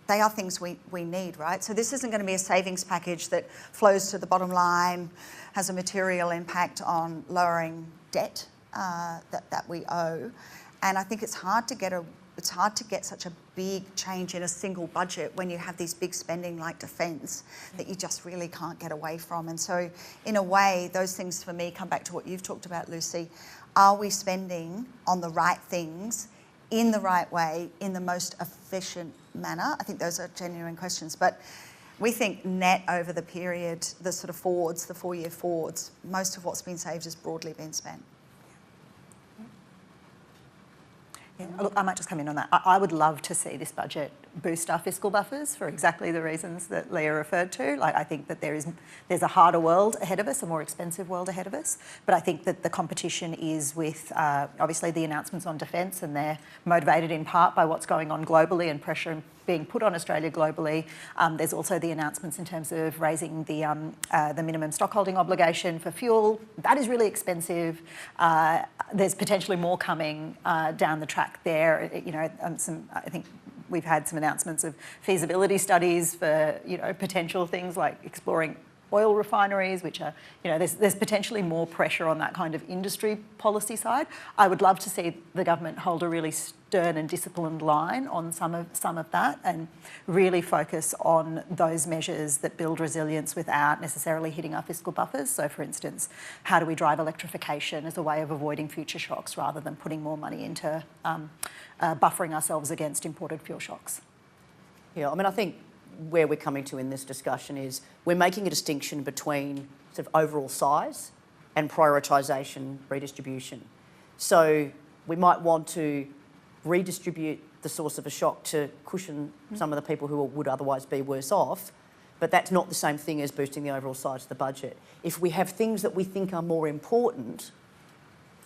they are things we need, right? So this isn't going to be a savings package that flows to the bottom line, has a material impact on lowering debt that we owe. And I think it's hard to get it's hard to get such a big change in a single budget when you have these big spending like defence that you just really can't get away from. And so in a way, those things for me come back to what you've talked about, Lucy. Are we spending on the right things in the right way, in the most efficient manner? I think those are genuine questions. But we think net over the period, the sort of forwards, the 4-year forwards, most of what's been saved has broadly been spent. Yeah, look, I might just come in on that. I would love to see this budget boost our fiscal buffers for exactly the reasons that Leah referred to. Like, I think that there's a harder world ahead of us, a more expensive world ahead of us. But I think that the competition is with, obviously, the announcements on defence, and they're motivated in part by what's going on globally and pressure being put on Australia globally. There's also the announcements in terms of raising the minimum stockholding obligation for fuel. That is really expensive. There's potentially more coming down the track there. You know, I think we've had some announcements of feasibility studies for, you know, potential things like exploring oil refineries, which are, you know, there's potentially more pressure on that kind of industry policy side. I would love to see the government hold a really stern and disciplined line on some of that, and really focus on those measures that build resilience without necessarily hitting our fiscal buffers. So, for instance, how do we drive electrification as a way of avoiding future shocks rather than putting more money into buffering ourselves against imported fuel shocks? Yeah, I mean, I think where we're coming to in this discussion is we're making a distinction between sort of overall size and prioritisation, redistribution. So we might want to redistribute the source of a shock to cushion some of the people who would otherwise be worse off, but that's not the same thing as boosting the overall size of the budget. If we have things that we think are more important,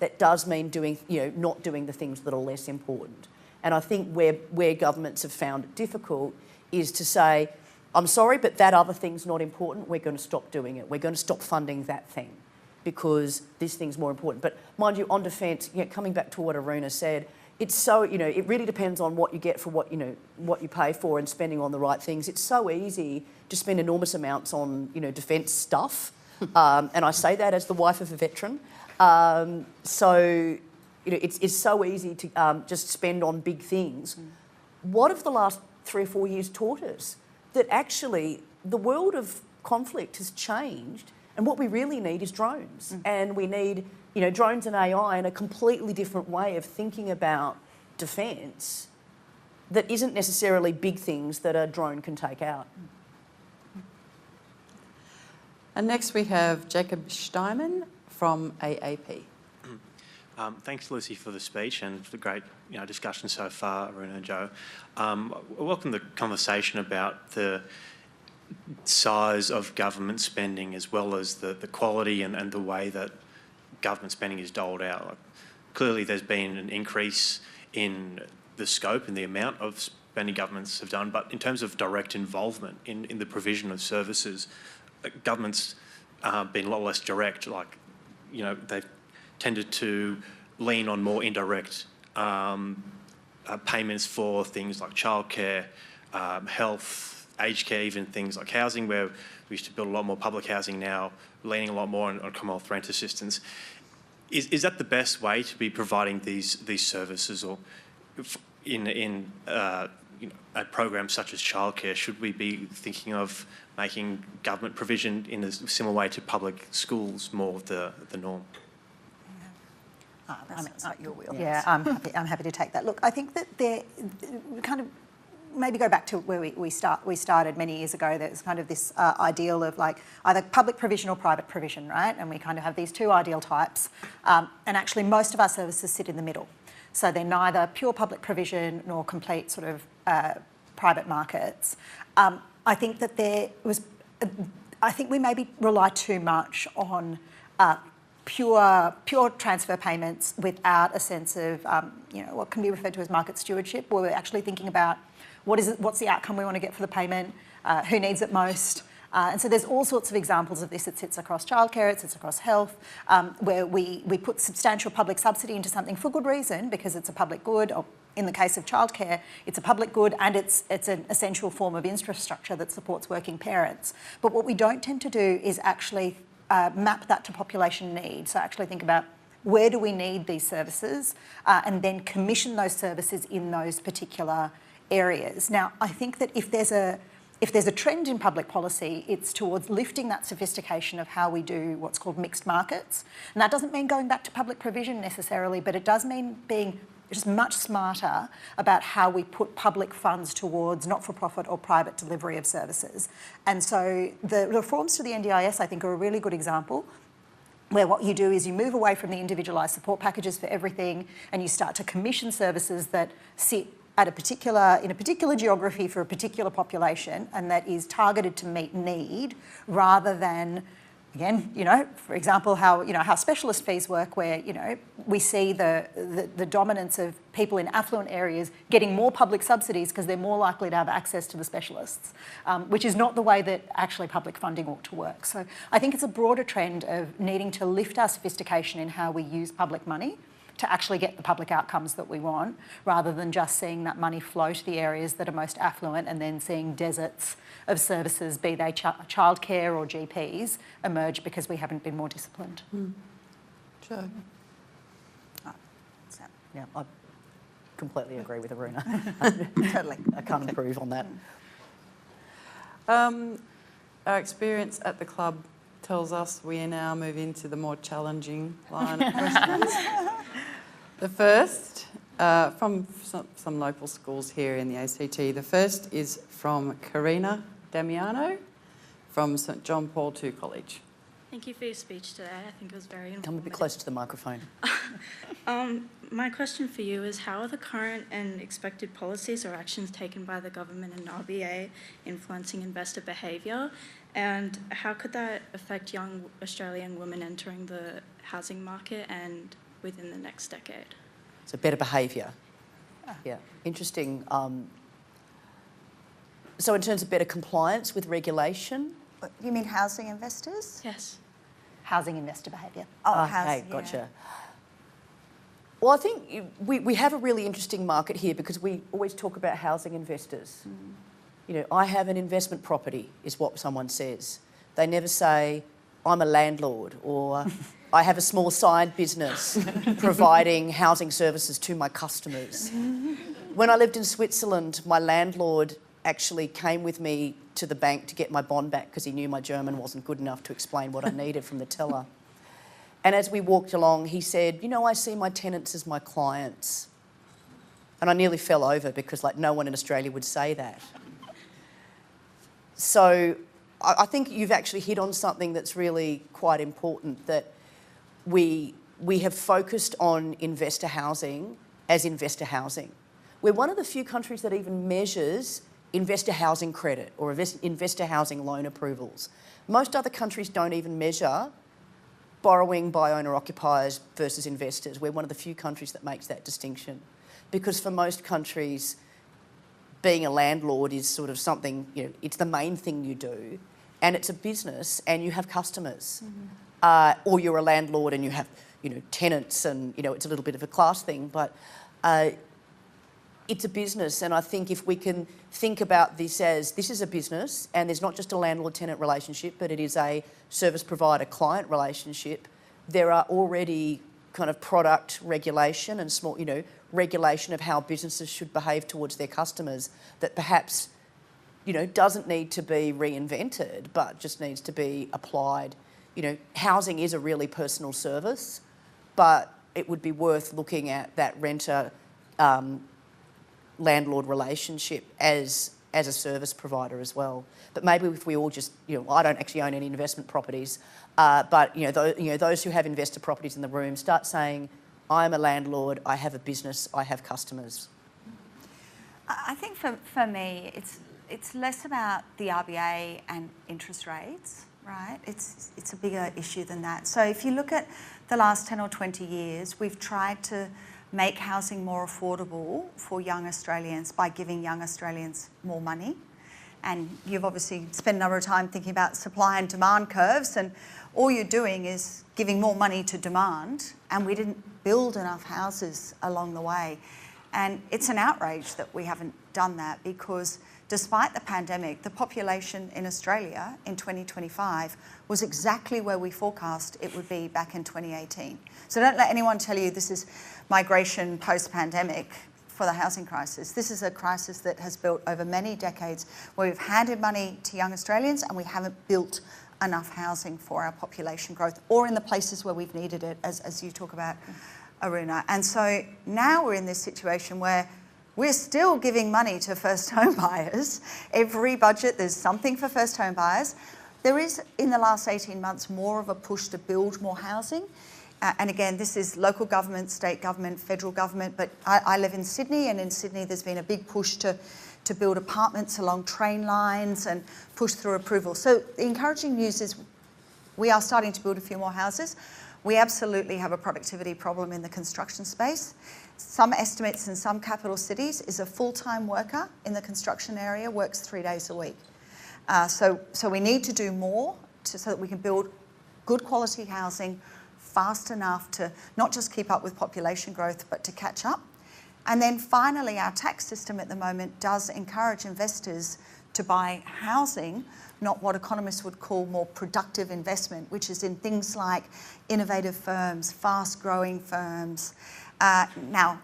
that does mean doing, you know, not doing the things that are less important. And I think where governments have found it difficult is to say, I'm sorry, but that other thing's not important, we're going to stop doing it. We're going to stop funding that thing because this thing's more important. But mind you, on defence, you know, coming back to what Aruna said, it's so, you know, it really depends on what you get for what, you know, what you pay for and spending on the right things. It's so easy to spend enormous amounts on, you know, defence stuff. And I say that as the wife of a veteran. So, you know, it's so easy to just spend on big things. What have the last 3 or 4 years taught us? That actually the world of conflict has changed, and what we really need is drones. And we need, you know, drones and AI in a completely different way of thinking about defence that isn't necessarily big things that a drone can take out. And next we have Jacob Steinman from AAP. Thanks, Lucy, for the speech and for the great, you know, discussion so far, Aruna and Joe. I welcome the conversation about the size of government spending as well as the quality and the way that government spending is doled out. Like, clearly there's been an increase in the scope and the amount of spending governments have done, but in terms of direct involvement in the provision of services, government's been a lot less direct. Like, you know, they've tended to lean on more indirect payments for things like childcare, health, aged care, even things like housing, where we used to build a lot more public housing, now leaning a lot more on Commonwealth rent assistance. Is that the best way to be providing these services, or in you know, a program such as childcare, should we be thinking of making government provision in a similar way to public schools more of the norm? That's like your wheel. Yeah, I'm happy to take that. Look, I think that we kind of maybe go back to where we started many years ago. There's kind of this ideal of like either public provision or private provision, right? And we kind of have these two ideal types. And actually most of our services sit in the middle. So they're neither pure public provision nor complete sort of private markets. I think that I think we maybe rely too much on pure transfer payments without a sense of, you know, what can be referred to as market stewardship, where we're actually thinking about what's the outcome we want to get for the payment, who needs it most. And so there's all sorts of examples of this. It sits across childcare, it sits across health, where we put substantial public subsidy into something for good reason, because it's a public good, or in the case of childcare, it's a public good and it's an essential form of infrastructure that supports working parents. But what we don't tend to do is actually map that to population needs. So actually think about where do we need these services, and then commission those services in those particular areas. Now, I think that if there's a trend in public policy, it's towards lifting that sophistication of how we do what's called mixed markets. And that doesn't mean going back to public provision necessarily, but it does mean being just much smarter about how we put public funds towards not-for-profit or private delivery of services. And so the reforms to the NDIS, I think, are a really good example, where what you do is you move away from the individualised support packages for everything and you start to commission services that sit in a particular geography for a particular population, and that is targeted to meet need, rather than, again, for example, how specialist fees work, where, we see the dominance of people in affluent areas getting more public subsidies because they're more likely to have access to the specialists, which is not the way that actually public funding ought to work. So I think it's a broader trend of needing to lift our sophistication in how we use public money to actually get the public outcomes that we want, rather than just seeing that money flow to the areas that are most affluent and then seeing deserts of services, be they childcare or GPs, emerge because we haven't been more disciplined. Joe? Yeah, I completely agree with Aruna. Totally. I can't improve on that. Our experience at the club tells us we now move into the more challenging line of questions. The first, from some local schools here in the ACT, the first is from Karina Damiano from St John Paul II College. Thank you for your speech today. I think it was very informative. Come a bit closer to the microphone. My question for you is, how are the current and expected policies or actions taken by the government and RBA influencing investor behaviour, and how could that affect young Australian women entering the housing market and within the next decade? So better behaviour. Yeah, interesting. So in terms of better compliance with regulation? You mean housing investors? Yes. Housing investor behaviour. Oh, okay, gotcha. Well, I think we have a really interesting market here because we always talk about housing investors. I have an investment property, is what someone says. They never say, I'm a landlord, or I have a small side business providing housing services to my customers. When I lived in Switzerland, my landlord actually came with me to the bank to get my bond back because he knew my German wasn't good enough to explain what I needed from the teller. And as we walked along, he said, I see my tenants as my clients. And I nearly fell over because no one in Australia would say that. So I think you've actually hit on something that's really quite important, that we have focused on investor housing as investor housing. We're one of the few countries that even measures investor housing credit or investor housing loan approvals. Most other countries don't even measure borrowing by owner-occupiers versus investors. We're one of the few countries that makes that distinction, because for most countries, being a landlord is sort of something, it's the main thing you do, and it's a business and you have customers. Or you're a landlord and you have, tenants, and, it's a little bit of a class thing, but it's a business. And I think if we can think about this as, this is a business and there's not just a landlord-tenant relationship, but it is a service provider-client relationship, there are already kind of product regulation and small, regulation of how businesses should behave towards their customers that perhaps, doesn't need to be reinvented, but just needs to be applied. Housing is a really personal service, but it would be worth looking at that renter landlord relationship as a service provider as well. But maybe if we all just, I don't actually own any investment properties, but those who have investor properties in the room start saying, I'm a landlord, I have a business, I have customers. I think for me, it's less about the RBA and interest rates, right? It's a bigger issue than that. So if you look at the last 10 or 20 years, we've tried to make housing more affordable for young Australians by giving young Australians more money. And you've obviously spent a number of time thinking about supply and demand curves, and all you're doing is giving more money to demand, and we didn't build enough houses along the way. And it's an outrage that we haven't done that, because despite the pandemic, the population in Australia in 2025 was exactly where we forecast it would be back in 2018. So don't let anyone tell you this is migration post-pandemic for the housing crisis. This is a crisis that has built over many decades where we've handed money to young Australians and we haven't built enough housing for our population growth or in the places where we've needed it, as you talk about, Aruna. And so now we're in this situation where we're still giving money to first home buyers. Every budget, there's something for first home buyers. There is, in the last 18 months, more of a push to build more housing. And again, this is local government, state government, federal government, but I live in Sydney, and in Sydney there's been a big push to build apartments along train lines and push through approval. So the encouraging news is we are starting to build a few more houses. We absolutely have a productivity problem in the construction space. Some estimates in some capital cities is a full-time worker in the construction area works 3 days a week. So we need to do more so that we can build good quality housing fast enough to not just keep up with population growth, but to catch up. And then finally, our tax system at the moment does encourage investors to buy housing, not what economists would call more productive investment, which is in things like innovative firms, fast-growing firms. Now,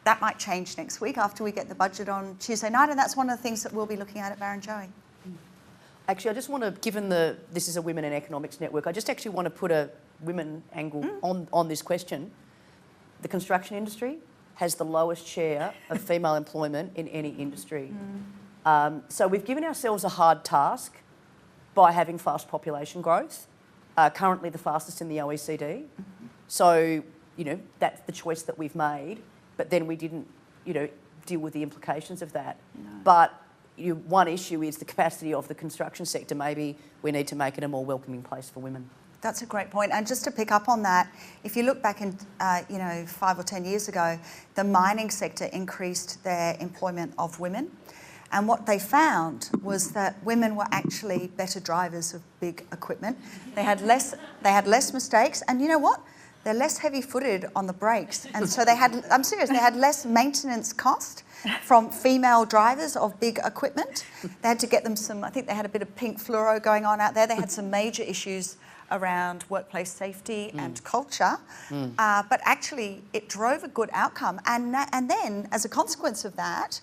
that might change next week after we get the budget on Tuesday night, and that's one of the things that we'll be looking at Barrenjoey. Actually, I just want to, given this is a Women in Economics network, I just actually want to put a women angle on this question. The construction industry has the lowest share of female employment in any industry. So we've given ourselves a hard task by having fast population growth, currently the fastest in the OECD. So, that's the choice that we've made, but then we didn't, deal with the implications of that. No. But one issue is the capacity of the construction sector. Maybe we need to make it a more welcoming place for women. That's a great point. And just to pick up on that, if you look back in, 5 or 10 years ago, the mining sector increased their employment of women. And what they found was that women were actually better drivers of big equipment. They had less mistakes. And you know what? They're less heavy-footed on the brakes. And so I'm serious, they had less maintenance cost from female drivers of big equipment. They had to get them I think they had a bit of pink fluoro going on out there. They had some major issues around workplace safety and culture, but actually it drove a good outcome. And then, as a consequence of that,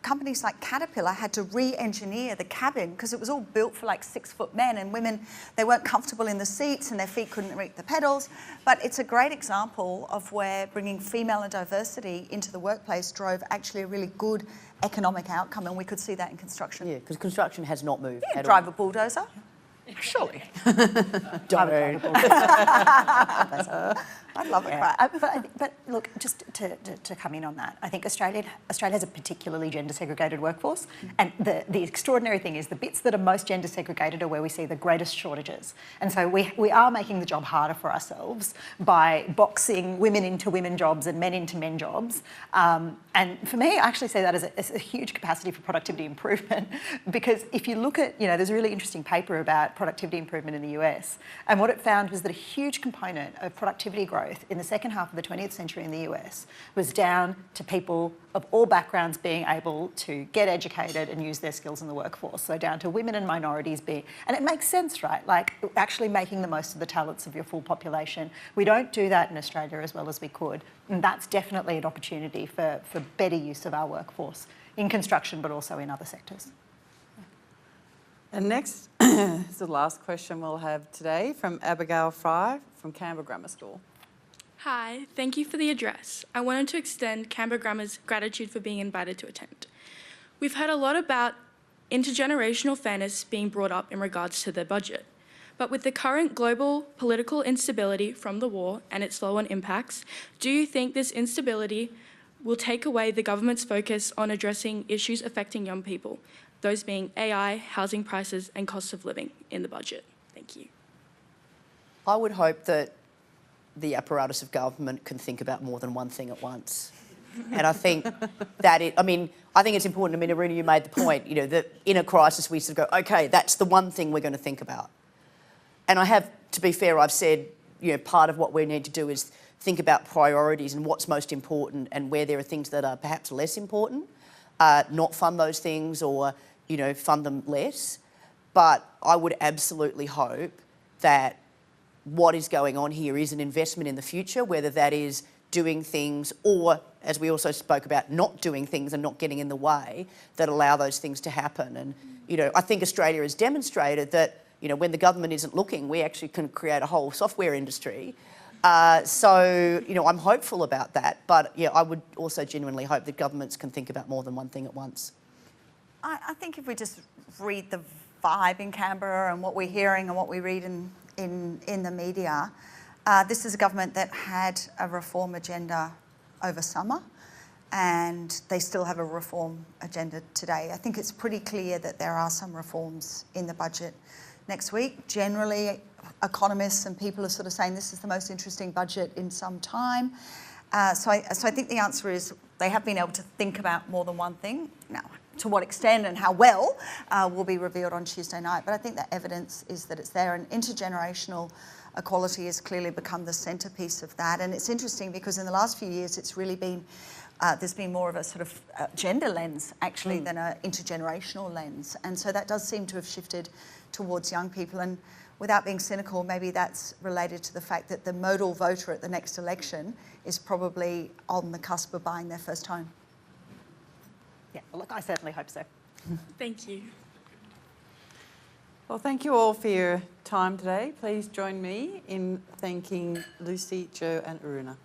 companies like Caterpillar had to re-engineer the cabin because it was all built for like 6-foot men, and women, they weren't comfortable in the seats and their feet couldn't reach the pedals. But it's a great example of where bringing female and diversity into the workplace drove actually a really good economic outcome, and we could see that in construction. Yeah, because construction has not moved. You can drive a bulldozer. Surely. Don't. I'd love it. Yeah. But look, just to come in on that, I think Australia has a particularly gender segregated workforce, and the extraordinary thing is the bits that are most gender segregated are where we see the greatest shortages. And so we are making the job harder for ourselves by boxing women into women jobs and men into men jobs. And for me, I actually see that as a huge capacity for productivity improvement, because if you look at, there's a really interesting paper about productivity improvement in the US, and what it found was that a huge component of productivity growth in the second half of the 20th century in the US was down to people of all backgrounds being able to get educated and use their skills in the workforce. So down to women and minorities being, and it makes sense, right? Like actually making the most of the talents of your full population. We don't do that in Australia as well as we could. And that's definitely an opportunity for better use of our workforce in construction, but also in other sectors. And next is the last question we'll have today from Abigail Fry from Canberra Grammar School. Hi, thank you for the address. I wanted to extend Canberra Grammar's gratitude for being invited to attend. We've heard a lot about intergenerational fairness being brought up in regards to the budget. But with the current global political instability from the war and its flow-on impacts, do you think this instability will take away the government's focus on addressing issues affecting young people, those being AI, housing prices and cost of living in the budget? Thank you. I would hope that the apparatus of government can think about more than one thing at once. And I think that I think it's important. Aruna, you made the point, that in a crisis we sort of go, okay, that's the one thing we're going to think about. And to be fair, I've said, part of what we need to do is think about priorities and what's most important and where there are things that are perhaps less important. not fund those things or, fund them less. But I would absolutely hope that what is going on here is an investment in the future, whether that is doing things or, as we also spoke about, not doing things and not getting in the way that allow those things to happen. And, I think Australia has demonstrated that, when the government isn't looking, we actually can create a whole software industry. So, I'm hopeful about that. But, yeah, I would also genuinely hope that governments can think about more than one thing at once. I think if we just read the vibe in Canberra and what we're hearing and what we read in the media, this is a government that had a reform agenda over summer, and they still have a reform agenda today. I think it's pretty clear that there are some reforms in the budget next week. Generally, economists and people are sort of saying this is the most interesting budget in some time. So I think the answer is they have been able to think about more than one thing. Now, to what extent and how well will be revealed on Tuesday night. But I think the evidence is that it's there, and intergenerational equality has clearly become the centrepiece of that. And it's interesting because in the last few years it's really been, there's been more of a sort of gender lens actually than an intergenerational lens. And so that does seem to have shifted towards young people. And without being cynical, maybe that's related to the fact that the modal voter at the next election is probably on the cusp of buying their first home. Yeah, well, look, I certainly hope so. Thank you. Well, thank you all for your time today. Please join me in thanking Luci, Jo and Aruna.